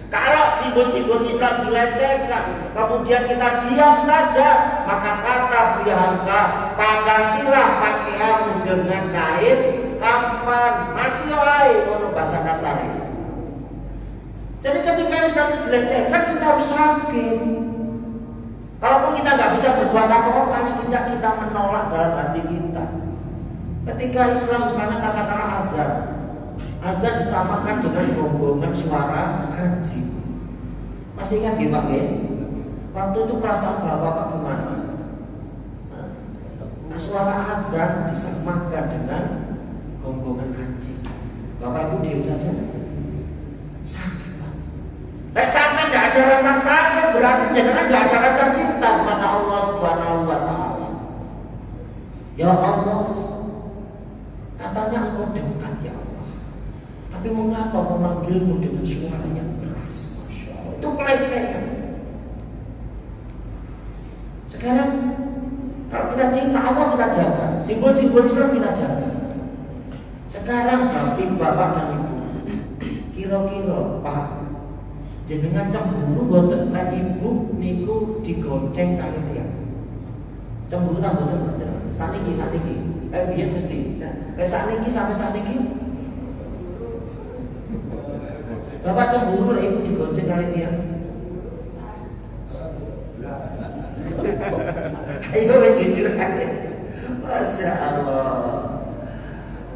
kalau simbol-simbol Islam dilecehkan, kemudian kita diam saja, maka kata Bianca, gantilah pakaianmu dengan kain kafan, mati wae, ono bahasa kasar. Jadi ketika Islam dilecehkan, kita harus sakit. Kalaupun kita nggak bisa berbuat apa-apa, kita menolak dalam hati kita. Ketika Islam misalnya katakanlah azan disamakan dengan gonggongan suara haji. Masih ingat ya Pak ya? Waktu itu perasaan Bapak gimana? Suara azan disamakan dengan gonggongan haji. Bapak Ibu diam saja. Sakit. Sampai tidak ada rasa sakit, berarti jangan tidak ada rasa cinta kepada Allah Subhanahu wa Ta'ala. Ya Allah, katanya Engkau dekat ya Tapi mengapa memanggilmu dengan suara yang keras? Masya Allah, itu pelecehan. Sekarang kalau kita cinta Allah kita jaga, simbol-simbol Islam kita jaga. Sekarang bapak dan ibu, kira-kira Pak, jenengan cemburu boten lan ibu niku digonceng kali tiyang. Cemburu ta boten boten. Saniki biyen mesti. Nah, saniki sampai saniki. Bapak cemburu lah ibu digonceng kali tiyang. Ayo jujur aja. Masya Allah.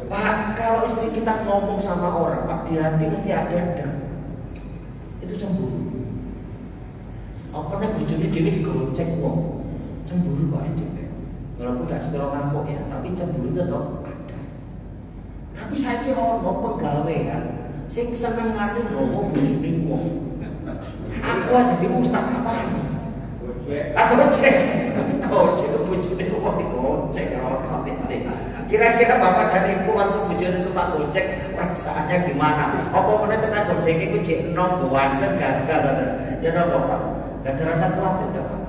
Pak, kalau istri kita ngomong sama orang, Pak, di hati mesti ada deg. Itu cemburu. Apa nih bojone dhewe digonceng wong. Cemburu Pak dhewe. Walaupun gak sepelo kampung ya, tapi cemburu itu tetap ada. Tapi saya kira orang penggawean sing senengane ngomong bojone wong. Aku aja bingung ustaz kapan. Aku cek, kau cek bojone wong digocek orang ini. Kira-kira bapak dan ibu waktu bojone numpak gojek, perasaannya gimana? Apa mana tengah gojek itu cek nom buanten gagal ya nopo Pak? Gak ada rasa khawatir gak Pak?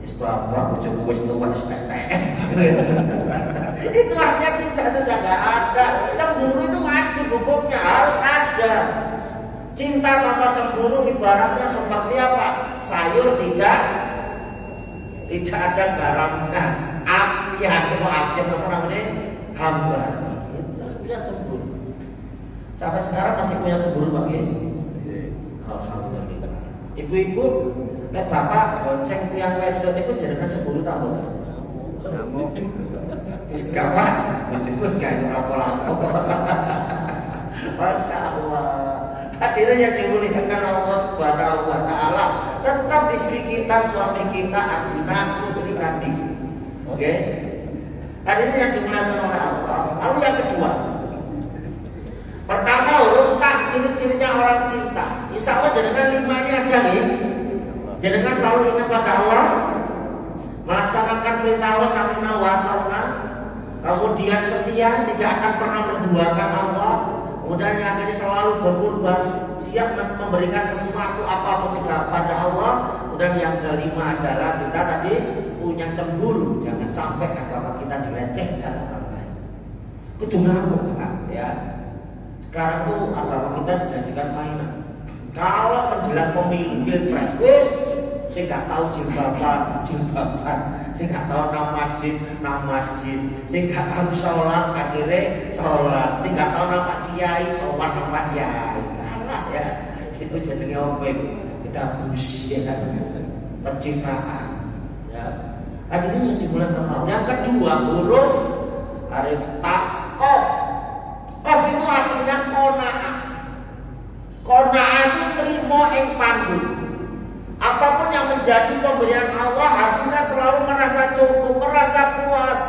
Is bapak bojoku wis numpak SPTN. Itu artinya cinta itu gak ada. Cemburu itu wajib hukumnya harus ada. Cinta tanpa cemburu ibaratnya seperti apa? Sayur tidak ada garamnya. Api apa namanya? Hambar. Itu harus punya cemburu. Sampai sekarang masih punya cemburu Pak ya? Alhamdulillah. Ibu-ibu, nek bapak gonceng tiang wedon itu jenengan cemburu ta mboten? Wis gak Pak, bojoku wis gak iso lapo-lapo. Masya Allah. Hadirin yang dimuliakan Allah Subhanahu wa taala, tetap istri kita, suami kita, ajinaku, Sri Kandi. Oke? Hadirin yang dimuliakan oleh Allah. Lalu yang kedua, pertama huruf tak, ciri-cirinya orang cinta. Insya Allah jenengan 5 ini ada nih. Jenengan selalu ingat pada Allah, melaksanakan perintah Allah samina wa ta'ala, kemudian setia, tidak akan pernah menduakan Allah. Kemudian yang ini selalu berkorban, siap memberikan sesuatu apapun kepada Allah. Kemudian yang kelima adalah kita tadi punya cemburu, jangan sampai agama kita dilecehkan orang lain. Itu ngamuk Pak ya. Sekarang tuh agama kita dijadikan mainan. Kalau menjelang pemilu pilpres, wis saya nggak tahu jilbaban, saya nggak tahu nama masjid, saya nggak tahu sholat, akhirnya sholat, saya nggak tahu nama kiai, sholat nama kiai, kalah ya, itu jadinya apa itu? Kita busi ya kan, pencitraan, ya. Hadirin yang dimulakan Allah. Yang kedua huruf harif ta, kof, kof itu artinya kona'ah, kona'ah itu terima ing pandu. Apapun yang menjadi pemberian Allah, artinya selalu merasa cukup, merasa puas.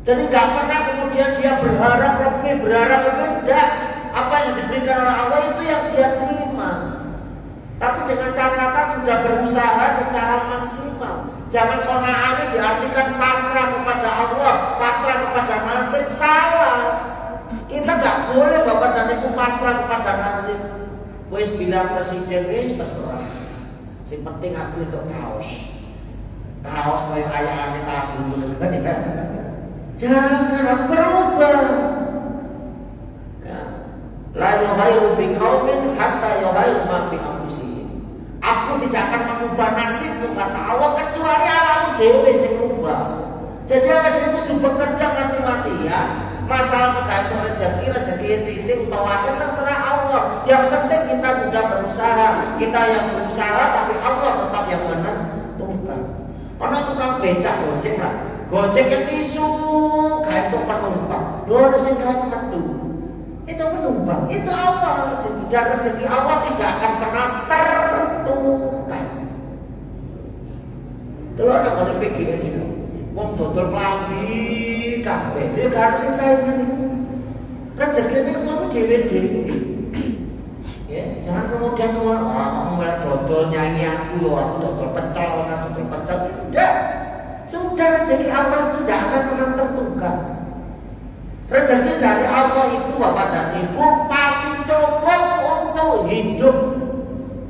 Jadi nggak pernah kemudian dia berharap lebih, enggak. Apa yang diberikan oleh Allah itu yang dia terima. Tapi dengan catatan sudah berusaha secara maksimal. Jangan qanaah diartikan pasrah kepada Allah, pasrah kepada nasib. Salah. Kita nggak boleh Bapak dan Ibu pasrah kepada nasib. Wes bilang presiden wes terserah. Yang penting aku untuk kaos kayak ayah tabung kan ya. Jangan harus berubah. Ya. La yughayyiru biqaumin hatta yughayyiru ma bi anfusihim. Aku tidak akan mengubah nasibmu kata Allah kecuali awakmu dhewe sing rubah. Jadi awakmu kudu bekerja mati-matian. Masalah berkaitan rezeki titik utawa terserah Allah. Yang penting kita sudah berusaha. Kita yang berusaha tapi Allah tetap yang menentukan. Karena tukang becak gojek lah. Gojek yang isu kayak itu penumpang. Luar sing kayak metu. Itu penumpang. Itu Allah rezeki. Dan rezeki Allah tidak akan pernah tertukar. Terus ada kalau PGS itu. Wong dodol klambi kabeh. Dia gak harus saingan itu. Rezekine wong dhewe-dhewe. Ya, jangan kemudian kamu malah dodol nyanyi aku dodol pecel, Tidak. Sudah rezeki Allah sudah akan pernah tertukar. Rezeki dari Allah itu Bapak dan Ibu pasti cukup untuk hidup,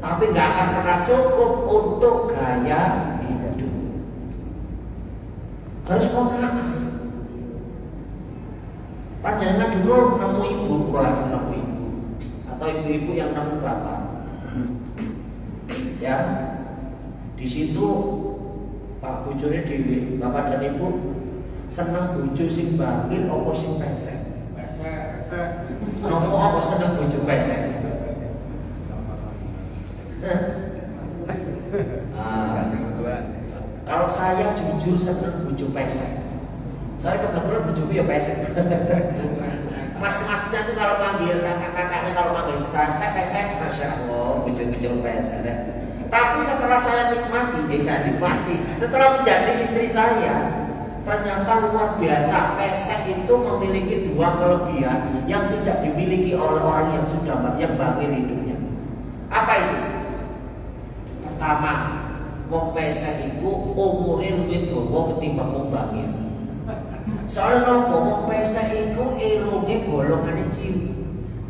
tapi nggak akan pernah cukup untuk gaya hidup. Harus kona'ah. Panjenengan dulu nemu ibu, bukan nemu ibu, atau ibu-ibu yang nemu bapak. Ya, di situ Pak bojone dhewe, bapak dan ibu seneng bojo sing bangkit apa sing pesek? Nopo apa seneng bojo pesek? Kalau saya jujur seneng bojo pesek. Saya kebetulan bojoku ya pesek. Mas-masnya tuh kalau panggil kakak-kakaknya kalau panggil saya pesek, masya Allah, bojo-bojo pesek. Tapi setelah saya nikmati, saya nikmati. Setelah menjadi istri saya, ternyata luar biasa. Pesek itu memiliki dua kelebihan yang tidak dimiliki oleh orang yang sudah bangkit hidupnya. Apa itu? Pertama, wong pesek itu umurnya lebih dawa ketimbang wong bangkit. Soalnya wong pesek itu irunge bolongane cilik,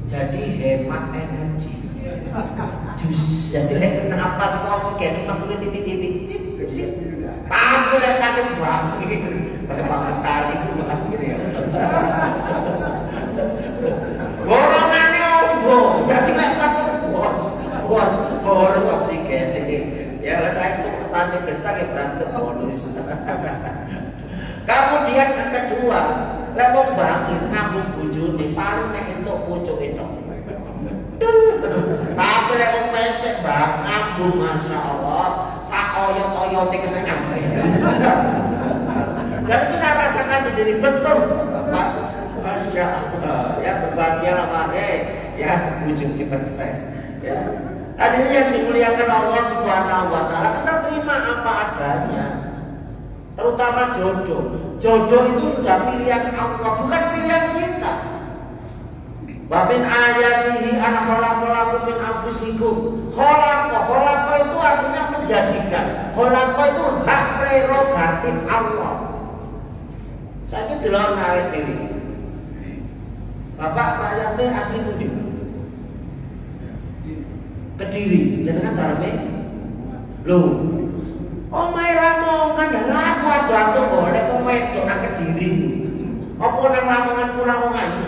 jadi hemat energi. Jadi lek napas kok oksigen metu titik-titik. Tapi lek kate bangkit, pada banget tali ku bangkit ya. Bolongane ombo, jadi lek kate bos boros oksigen. Ya kalau saya itu kertasnya besar ya berarti bonus. Kemudian yang kedua, lek wong bangkit ngambung bojone paling nek entuk pucuk itu. Tapi lek wong pesek bang ngambung masyaallah sak oyot-oyote kena nyampe. Dan itu saya rasakan sendiri betul. Masya Allah, ya berbahagialah ya pucuk dipesek. Ya. Hadirin yang dimuliakan Allah Subhanahu wa taala, kita terima apa adanya. Terutama jodoh. Jodoh itu sudah pilihan Allah, bukan pilihan kita. Wa min ayatihi an khalaqalakum min anfusikum. Khalaqa itu artinya menjadikan. Khalaqa itu hak prerogatif Allah. Saya ini delok narik diri. Bapak rakyatnya asli pundi? Kediri, jenengan darme. Loh. Omahe Lamongan ya laku ado-ado golek kok wedok nang Kediri. Apa nang Lamongan kurang wong ayu?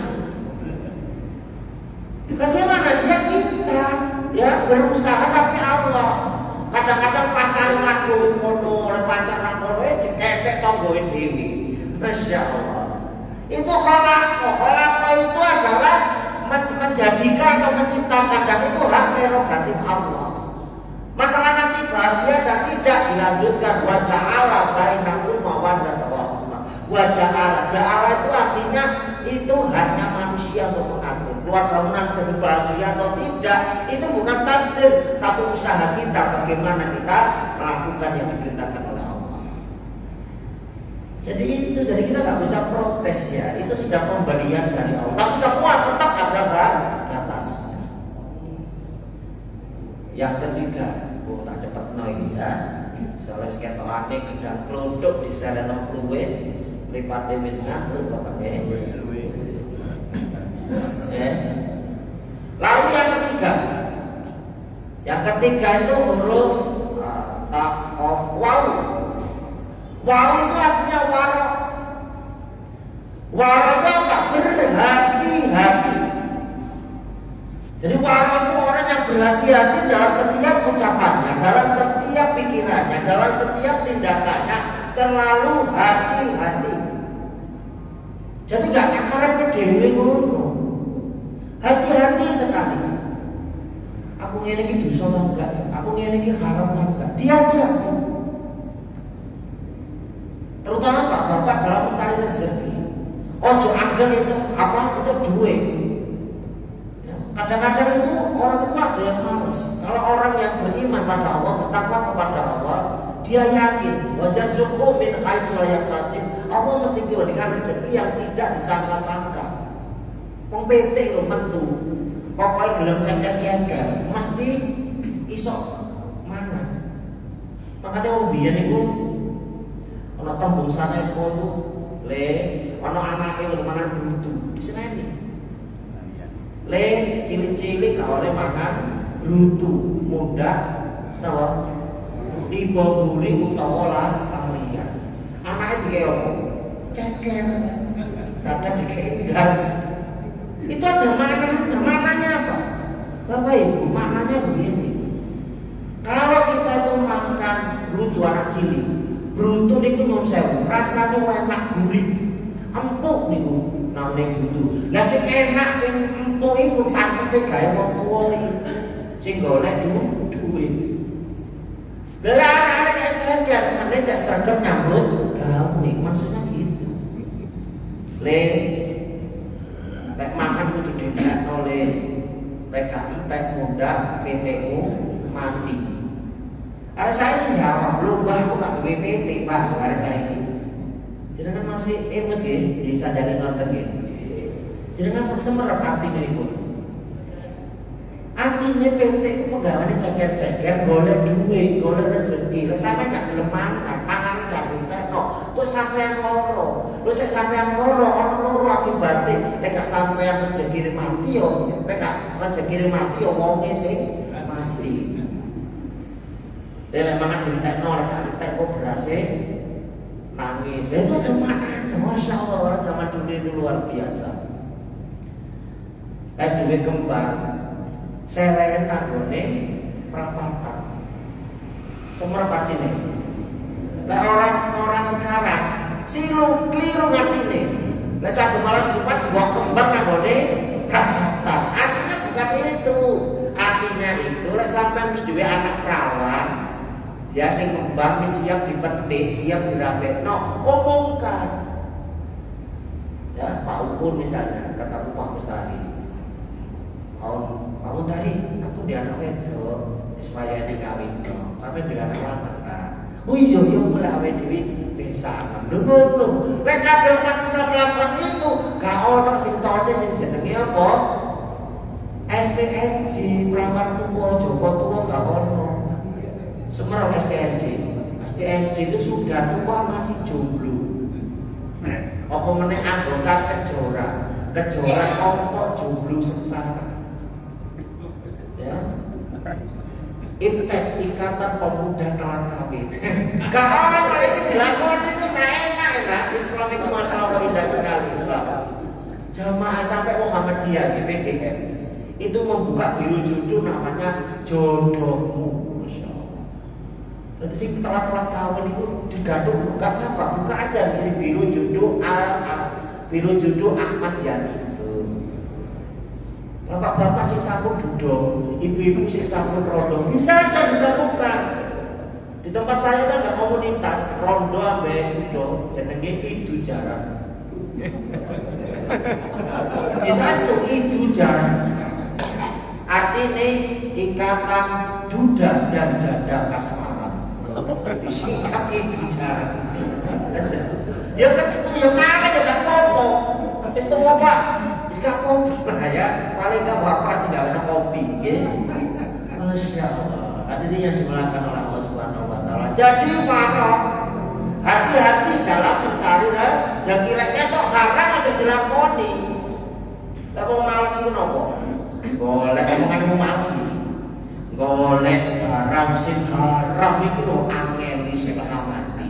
Bagaimana dia kita ya berusaha tapi Allah. Kadang-kadang pacar ngadu kono, pacar nang kono ceketek tanggoe dhewe. Masya Allah. Itu khalaqa itu adalah menjadikan atau menciptakan, dan itu hak prerogatif Allah. Masalah nanti bahagia dan tidak dilanjutkan. Wajah Allah bainakum mawaddatan wa rahmah. Wajah Allah itu artinya itu haknya manusia untuk mengatur keluarga nanti jadi bahagia atau tidak. Itu bukan takdir, tapi usaha kita bagaimana kita melakukan yang diperintahkan oleh Allah. Jadi kita nggak bisa protes ya. Itu sudah pemberian dari Allah. Tapi semua tetap ada batas. Yang ketiga, tak cepet ini ya. Soalnya seketokane gedang klondok di seleno kluwe, mripate wis ngantuk bapaknya. Lalu yang ketiga itu huruf waw. Waw itu artinya waro. Waro itu apa? Berhati-hati. Jadi waro itu orang yang berhati-hati dalam setiap ucapannya, dalam setiap pikirannya, dalam setiap tindakannya, selalu hati-hati. Jadi gak sakaran ke dewe ngono. Hati-hati sekali. Aku ngene iki dosa ta enggak? Aku ngene iki haram ta enggak? Dia hati-hati. Terutama bapak dalam mencari rezeki. Ojo angel itu itu duit. Kadang-kadang itu orang itu ada yang males. Kalau orang yang beriman pada Allah, bertakwa kepada Allah, dia yakin wazarzuqhu min haitsu la yahtasib. Allah mesti memberikan rezeki yang tidak disangka-sangka. Wong petik lho metu. Pokoke gelem cengker-cengker, mesti iso mangan. Makanya wong biyen iku ana tembung saneko iku Le ono anake mangan brutu diseneni. Le cilik-cilik gak oleh mangan brutu, muda napa? Tiba buri utawa lalian. Anake dikek opo? Ceker. Kadang dikek ndas. Itu ada maknanya. Maknanya apa? Bapak Ibu, maknanya begini. Kalau kita tuh makan brutu anak cilik, brutu niku nyuwun sewu, rasane enak gurih. Empuk niku namanya brutu. Lah sing enak sing empuk iku pantese gawe wong tuwa iki. Sing golek duit. Lah anak ceker, ane jak sergap nyambut gawe, maksudnya gitu. Lek makan kudu didekno le. Lek entek muda PTU mati. Ada saya jawab, belum aku gak duwe PT Pak, ada saya ini. Jenengan masih emot ya, disadari nonton ya. Jenengan semerap artinya itu. Artinya PT itu pegawainya ceker-ceker, golek duit, golek rezeki. Lah sampai gak gelem mangan, pangan gak ditekno. Kok sampean loro? Lho sik sampean loro, ana loro akibate. Nek gak sampean rezeki mati yo, nek gak rezeki mati yo wonge sing mati. Lek mangan ditekno lek gak ditek kok berase nangis. Itu cuma Masya Allah, orang zaman dulu itu luar biasa. Duit kembar selain tanggone perapatan semerpat ini. Nah orang sekarang silu keliru ngerti. Nah satu malam Jumat buat kembar tanggone perapatan. Artinya bukan itu. Artinya itu lah sampai harus duwe anak perawan. Ya sing kembang siap dipetik, siap dirapekno, omongkan. Ya Pak Ukur misalnya kata Pak Mustari. Pak Mustari, aku di anak wedok, supaya dikawin sampai di anak lanang kan. Oh iya mulai awet dhewe besanan. Lho. Lek kabeh umat Islam melakukan itu, gak ono cintane sing jenenge apa? STNJ Pramar Tuwa Joko Tuwa gak ono. Semua STNJ itu sudah tua masih jomblo. Apa meneh anggota Kejora kok jomblo sengsara. Ya. Intek Ikatan Pemuda Telat Kawin. Kalau itu dilakoni itu enak. Islam itu masalah indah sekali Islam. Jamaah sampai Muhammadiyah di PDM itu membuka biru jodoh namanya jodohmu. Jadi sing telat-telat kawin itu digadung buka apa? Buka aja di sini biru jodoh Ahmad Yani. Bapak-bapak sing sampun duduk, ibu-ibu sing sampun rondo, bisa aja dilakukan. Di tempat saya kan ada komunitas rondo ambek duduk, jenenge itu jarang. Bisa itu jarang. Artinya ikatan duda dan janda kasmaran. Singkat itu jarang. Ya ketemu ya mana ya gak apa-apa. Itu apa? Gak kopi lah ya. Paling gak bapak sih gak ada kopi. Masya Allah. Hadirin yang dimulakan oleh Allah Subhanahu Wa Taala. Jadi mana? Hati-hati dalam mencari rezeki. Leknya kok haram atau dilakoni? Lah kok males nopo? Golek omongan males. Golek barang sing haram iki lho angel sing mati.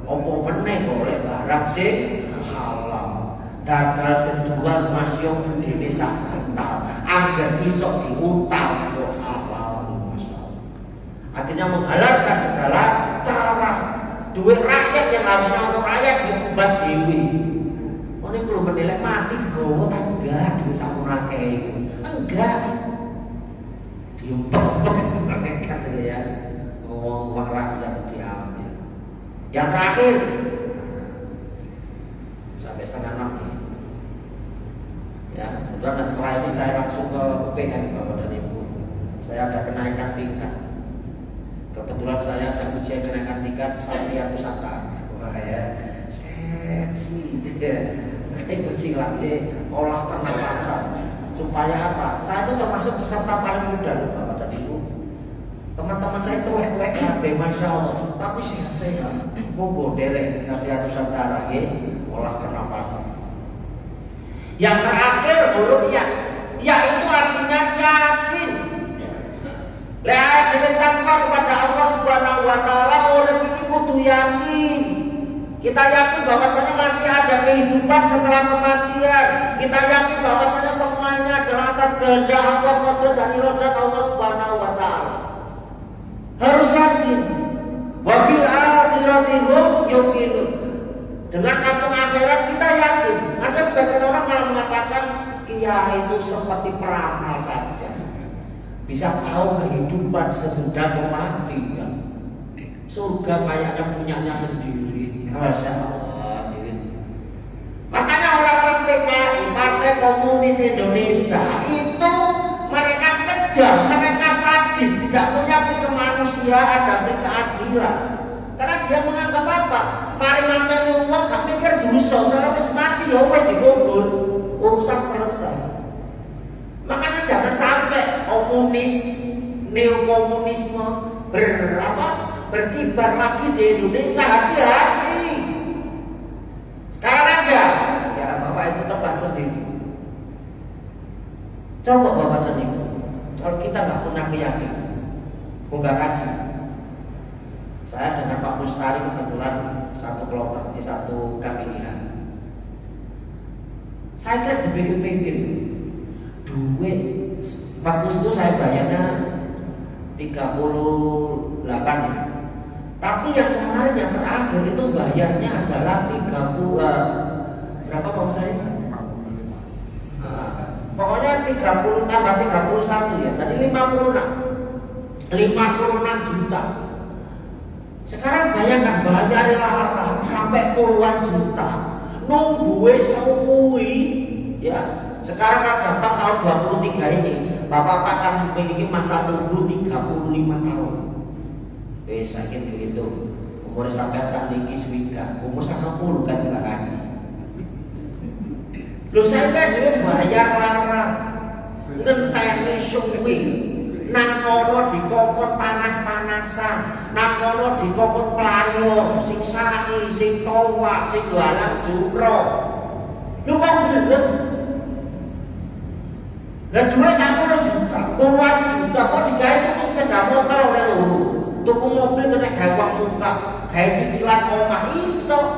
Apa meneh golek barang sing halal. Dagal keduan Mas yo dene sak kental. Angger iso diutang yo halal masyaallah. Artinya menghalalkan segala cara. Duit rakyat yang harusnya untuk rakyat diumbat dewi. Ini kalau menilai mati digowo tak enggak duit sampun akeh. Enggak. Diumpet-umpet mereka gitu ya. Uang rakyat diambil. Yang terakhir sampai setengah 6 nih. Ya, kemudian setelah ini saya langsung ke UPN Bapak dan Ibu. Saya ada kenaikan tingkat. Kebetulan saya ada ujian kenaikan tingkat Satria Pusaka. Wah ya, saya uji lagi olah pernapasan. Supaya apa? Saya itu termasuk peserta paling muda loh Bapak dan Ibu. Teman-teman saya tuwek-tuwek kabeh Masya Allah, tapi sehat-sehat. Monggo derek Satria Nusantara nggih. olah pernapasan. Yang terakhir huruf ya. Ya itu artinya yakin. Lha takwa kepada Allah Subhanahu wa taala urip iki kudu yakin. Kita yakin bahwasanya masih ada kehidupan setelah kematian. Kita yakin bahwasanya semuanya adalah atas kehendak Allah, qadar dan iradat Allah Subhanahu wa taala. Harus yakin. Wa bil akhirati hum yuqinun. Dengan kampung akhirat kita yakin. Ada sebagian orang malah mengatakan kiai itu seperti peramal saja. Bisa tahu kehidupan sesudah mati ya. Surga kayaknya punyanya sendiri. Masya Allah. Makanya orang-orang PKI, Partai Komunis Indonesia itu mereka kejam, mereka sadis, tidak punya kemanusiaan dan keadilan. Karena dia menganggap apa? Mari mati uang, gak pikir dosa, soalnya wis mati ya wis dikubur, urusan selesai. Makanya jangan sampai komunis, neokomunisme berkibar lagi di Indonesia. Hati-hati. Sekarang ada, ya Bapak Ibu tebak sendiri. Coba Bapak dan Ibu, kalau kita nggak punya keyakinan, nggak kaji. Saya dengan Pak Mustari kebetulan satu kelompok di satu KPIH. Saya kira dipikir-pikir. Duit waktu itu saya bayarnya 38 ya. Tapi yang kemarin yang terakhir itu bayarnya adalah 30 berapa Pak Ustaz? Pokoknya 30 tambah 31 ya. Tadi 56 juta. Sekarang bayangkan bayar larang sampai puluhan juta. Nunggu suwi ya. Sekarang kan daftar tahun 23 ini, Bapak akan memiliki masa tunggu 35 tahun. Sakit begitu. Umur sampai saat ini swida, umur 90 kan nggak kaji. Loh saya kan dia bayar larang, ngenteni suwi, nang kono dikokon panas-panasan, nang kono dikokon pelayo, sing sa'i, sing towa, sing jualan jumroh. Lu kok gelem? Dan 20 juta, puluhan juta, kok digawe tuku sepeda motor oleh loro, tuku mobil kena gawang muka, gawe cicilan omah iso,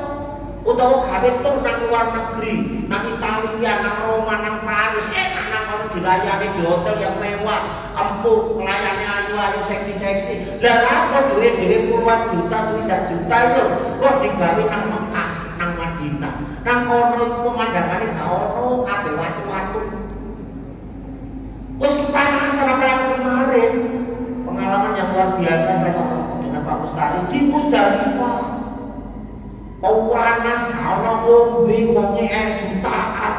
utawa gawe tur nang luar negeri, nang Italia, nang Roma, nang Paris, nang kono dilayani di hotel yang mewah, empuk, pelayannya ayu-ayu, seksi-seksi. Lah apa duwe puluhan juta, 9 juta itu, kok digawe nang Mekah, nang Madinah, nang kono itu pemandangane gak ono, kabeh watu-watu. Wes kepanasan apalagi kemarin pengalaman yang luar biasa saya dengan Pak Mustari di Musdalifah. Panas kalau ngombe uangnya jutaan.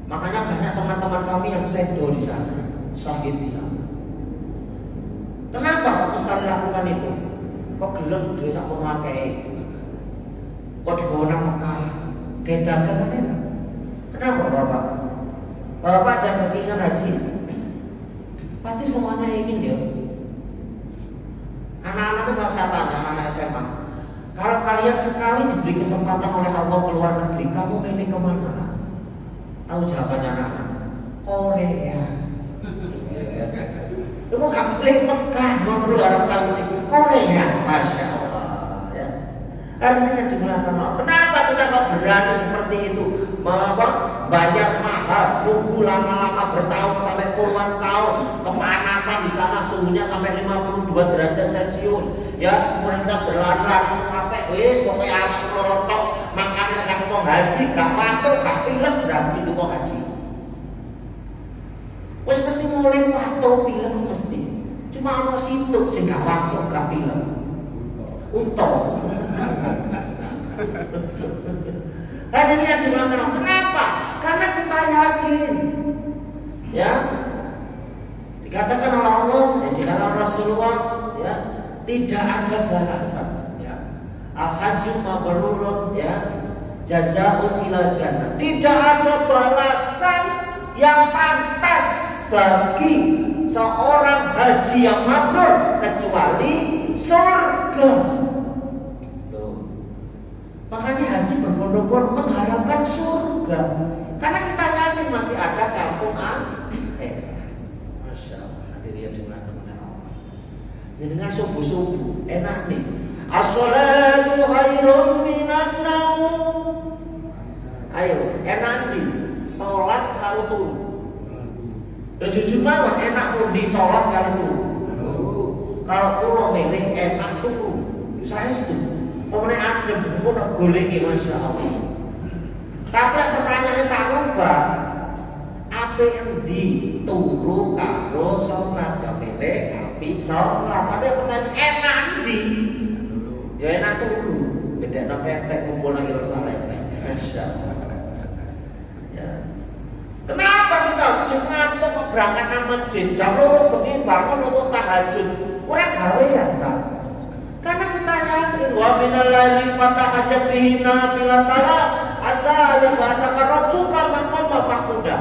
Makanya banyak teman-teman kami yang sedo di sana, syahid di sana. Kenapa Pak Mustari lakukan itu? Kok gelem duwe sak pemakai? Kok digawe nang Mekah? Kayak dagangan enak. Kenapa Bapak? Bapak dan keinginan haji, pasti semuanya ingin ya. Anak-anak itu kalau saya tanya, anak-anak SMA, kalau kalian sekali diberi kesempatan oleh Allah ke luar negeri, kamu milih kemana? Tahu jawabannya anak-anak? Korea. Lu gak pilih Mekah, mau perlu Arab Saudi, Korea, Masya Allah. Ya. Artinya dimulakan Allah. Kenapa kita kok berani seperti itu? Bayar mahal, tunggu lama-lama bertahun sampai puluhan tahun, kepanasan di sana suhunya sampai 52 derajat Celcius. Ya, mereka berlari sampai wis pokoknya anak lorotok, makanya kan mau haji, gak patuh, gak pilek, berarti itu mau haji. Wis mesti mulai patuh pilek mesti. Cuma ono situ sing gak patuh, gak pilek. Untung. Dan ini yang dibilang kenapa? Karena kita yakin, ya dikatakan oleh Allah, dikatakan Rasulullah, ya tidak ada balasan, ya al-haji mabrurun, ya jazaa'un ila jannah. Tidak ada balasan yang pantas bagi seorang haji yang mabrur kecuali surga. Makanya haji berbondong-bondong mengharapkan surga. Karena kita yakin masih ada kampung akhir. Masya Allah, hadirin dimuliakan Allah. Jadi dengan subuh-subuh enak nih. As-sholatu khairum minan naum. Ayo, enak nih. Sholat kalau turu. Jujur mawon enak pun di sholat kalau turu. Kalau kulo milih enak turu. Saya setuju. Pokoknya adem, pun goleki Masya Allah. Tapi pertanyaannya tak rubah. Apa yang dituru karo sholat ya milih api sholat. Tapi pertanyaan enak di, ya enak turu. Beda nak ketek kumpul lagi Yerusalem. Masya Allah. Ya. Kenapa kita Jumat itu berangkat ke masjid? Jam 2 bengi bangun untuk tahajud. Orang gawean tak? Karena kita yakin wa minal laili fatahajjat bihi nafilatan asa yabasaka rabbuka maqama mahmuda.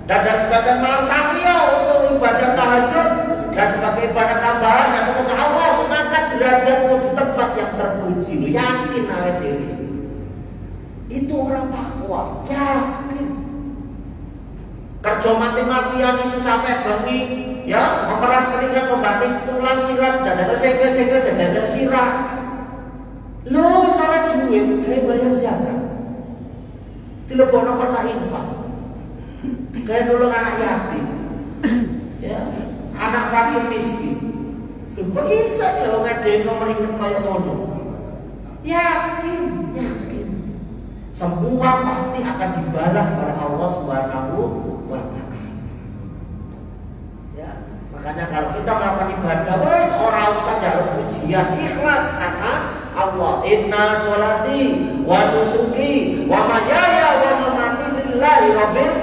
Dan sebagai malam takya untuk ibadah tahajud dan sebagai ibadah tambahan ya semoga Allah mengangkat derajatmu di tempat yang terpuji. Lu yakin awake dhewe. Itu orang takwa, yakin. Kerja mati-matian isu sampai bengi, ya memeras keringat, membatik tulang sirat, dan ada segel-segel dan ada sirat. Lo salah duit, kayak bayar zakat. Dilebokno kota infak. Kayak nolong anak yatim, ya anak fakir miskin. Kok bisa ya orang ada meringet kayak ngono? Yakin. Semua pasti akan dibalas oleh Allah Subhanahu wa Ta'ala. Ya, makanya kalau kita melakukan ibadah, wes ora usah jaluk pujian, ikhlas karena Allah. Inna sholati wa nusuki wa mahyaya wa mamati lillahi rabbil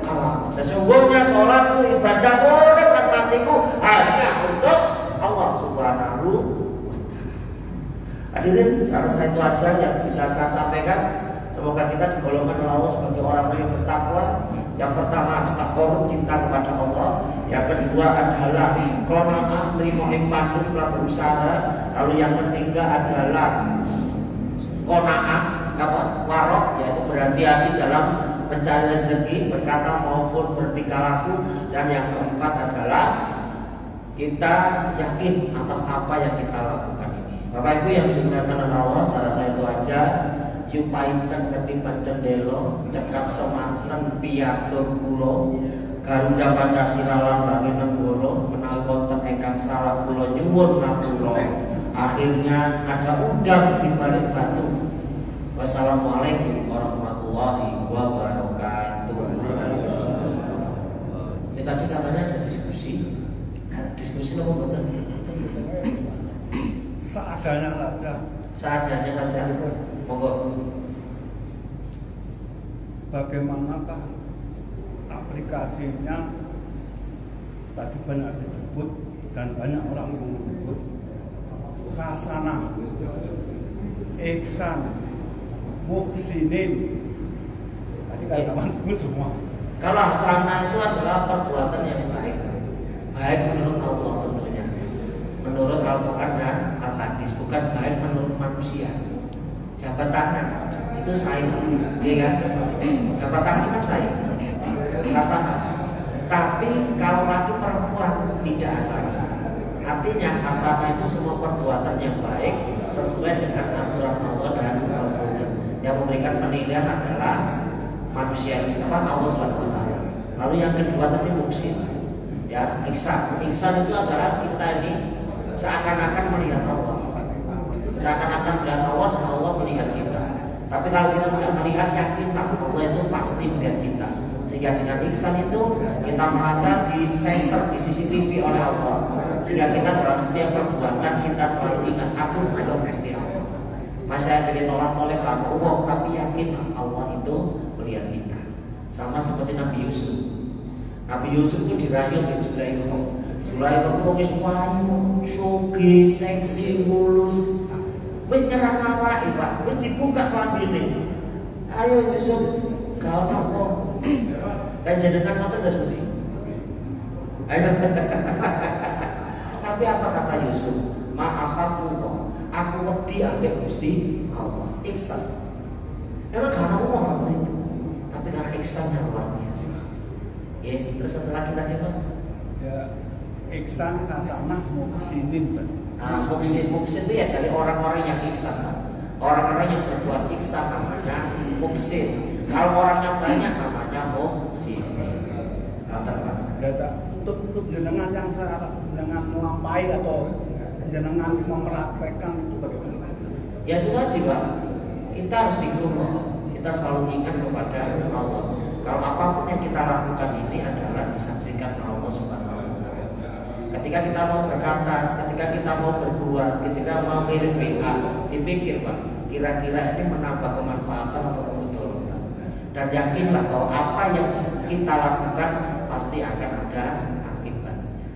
alamin. Sesungguhnya sholatku, ibadahku dan matiku hanya untuk Allah Subhanahu wa Ta'ala. Hadirin, saya itu aja yang bisa saya sampaikan. Semoga kita digolongkan oleh Allah sebagai orang yang bertakwa. Yang pertama harus takwa, cinta kepada Allah. Yang kedua adalah qanaah, terima iman, telah berusaha. Lalu yang ketiga adalah qanaah, warok, yaitu berhati-hati dalam mencari rezeki, berkata maupun bertingkah laku. Dan yang keempat adalah kita yakin atas apa yang kita lakukan ini. Bapak Ibu yang dimuliakan oleh Allah, saya itu aja. Yupainten ketiban cendelo, cekap semanten piatur kulo, Garuda Pancasila lambangé negara, menawi wonten ingkang salah kula nyuwun ngapura. Akhirnya ada udang di balik batu. Wassalamualaikum warahmatullahi wabarakatuh. Ini tadi katanya ada diskusi. Diskusi apa betul? Seadanya saja. Seadanya saja. Monggo. Bagaimanakah aplikasinya? Tadi banyak disebut dan banyak orang menyebut hasanah, ihsan, muhsinin. Tadi kawan sebut semua. Kalau hasanah itu adalah perbuatan yang baik, baik menurut Allah tentunya, menurut Al-Quran dan Al-Hadis, bukan baik menurut manusia. Jabat tangan itu saya, ya kan? Jabat tangan kan saya, hasanah. Tapi kalau laki perempuan tidak hasanah. Artinya hasanah itu semua perbuatan yang baik sesuai dengan aturan Allah dan Rasulnya. Yang memberikan penilaian adalah manusia, siapa Allah Subhanahu wa Ta'ala. Lalu yang kedua tadi muhsin, ya ihsan. Ihsan itu adalah kita ini seakan-akan melihat Allah. Seakan-akan melihat Allah dan Allah melihat kita. Tapi kalau kita tidak melihat, yakin Allah itu pasti melihat kita. Sehingga dengan ihsan itu kita merasa di center, di CCTV oleh Allah. Sehingga kita dalam setiap perbuatan kita selalu ingat aku belum pasti Allah. Masa yang ingin tolak-tolak karena Allah, tapi yakin Allah itu melihat kita. Sama seperti Nabi Yusuf. Nabi Yusuf itu dirayung di Zulaikha. Zulaikha itu wis wayu, sugih, seksi, mulus. Wis nyerang awake, Pak. Wis dibuka lambene. Ayo Yusuf, kau apa? Dan jenengan ngoten ndas budi. Ayo. Tapi apa kata Yusuf? Ma'akhafullah. Aku wedi ambek Gusti Allah. Ihsan. Memang karena uang waktu itu, tapi karena ihsan yang luar biasa. Ya, terus satu lagi tadi Pak? Ya, ihsan, hasanah, muhsinin. Nah, muksin itu ya dari orang-orang yang ihsan. Orang-orang yang berbuat ihsan namanya muksin. Kalau orangnya banyak namanya muksin. Untuk jenengan yang dengan melampaui atau jenengan mempraktekkan itu bagaimana? Ya itu tadi Pak, kita harus digerumah. Kita selalu ingat kepada Allah. Kalau apapun yang kita lakukan ini adalah disaksikan oleh Allah Subhanahu wa Ta'ala. Ketika kita mau berkata, ketika kita mau berbuat, ketika mau kirim WA, dipikir Pak, kira-kira ini menambah kemanfaatan atau kemudaratan. Dan yakinlah bahwa apa yang kita lakukan pasti akan ada akibatnya.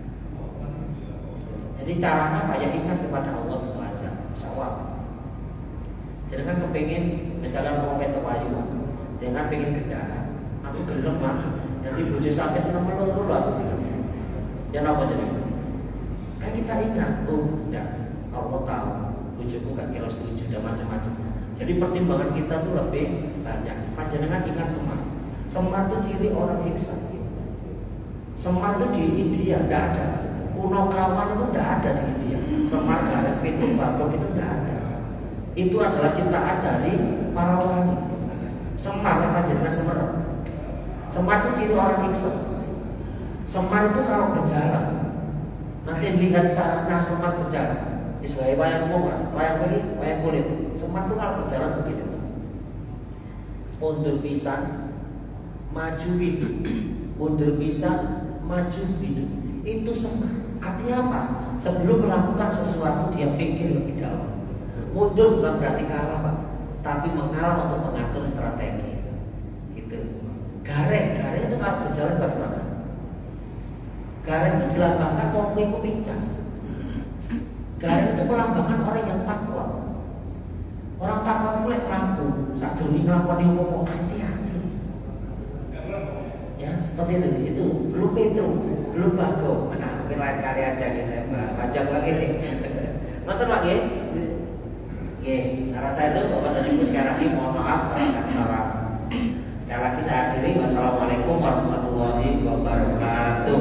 Jadi caranya Pak, ya ingat kepada Allah itu aja. Sawab. Jangan kepingin, misalnya mau ke Tewayu, jangan pengen gendara. Aku gelem Mas, jadi bojo sampai seneng melulu aku gelem. Ya napa jadi? Kan kita ingat, oh enggak, Allah tahu bojoku gak kira setuju dan macam-macam. Jadi pertimbangan kita tuh lebih banyak. Panjenengan ingat Semar. Semar tuh ciri orang ihsan. Semar tuh di India enggak ada. Punokawan itu enggak ada di India. Semar Garut, Pitung Bangkok itu enggak ada. Itu adalah ciptaan dari para wali. Semar yang panjenengan Semar. Semar itu ciri orang ihsan. Semar itu kalau berjalan, nanti lihat caranya Semar berjalan. Iswaya wayang kulit, wayang kulit. Semar itu kalau berjalan begini, mundur pisan, maju hidup, mundur pisan, maju hidup. Itu Semar. Artinya apa? Sebelum melakukan sesuatu dia pikir lebih dahulu. Mundur bukan berarti kalah Pak, tapi mengalah untuk mengatur strategi. Gitu. Gareng itu kalau berjalan bagaimana? Gareng itu dilambangkan orang itu pincang. Gareng itu melambangkan orang yang takwa. Orang takwa mulai lampu, saat dulu ngelakoni ngomong hati-hati. Ya seperti itu belum Petro, belum Bago. Nah mungkin lain kali aja nih saya bahas panjang lagi nih. Nonton lagi. Oke, saran saya itu Bapak dan Ibu sekali lagi mohon maaf kalau ada salah. Sekali lagi saya akhiri, wassalamualaikum warahmatullahi wabarakatuh.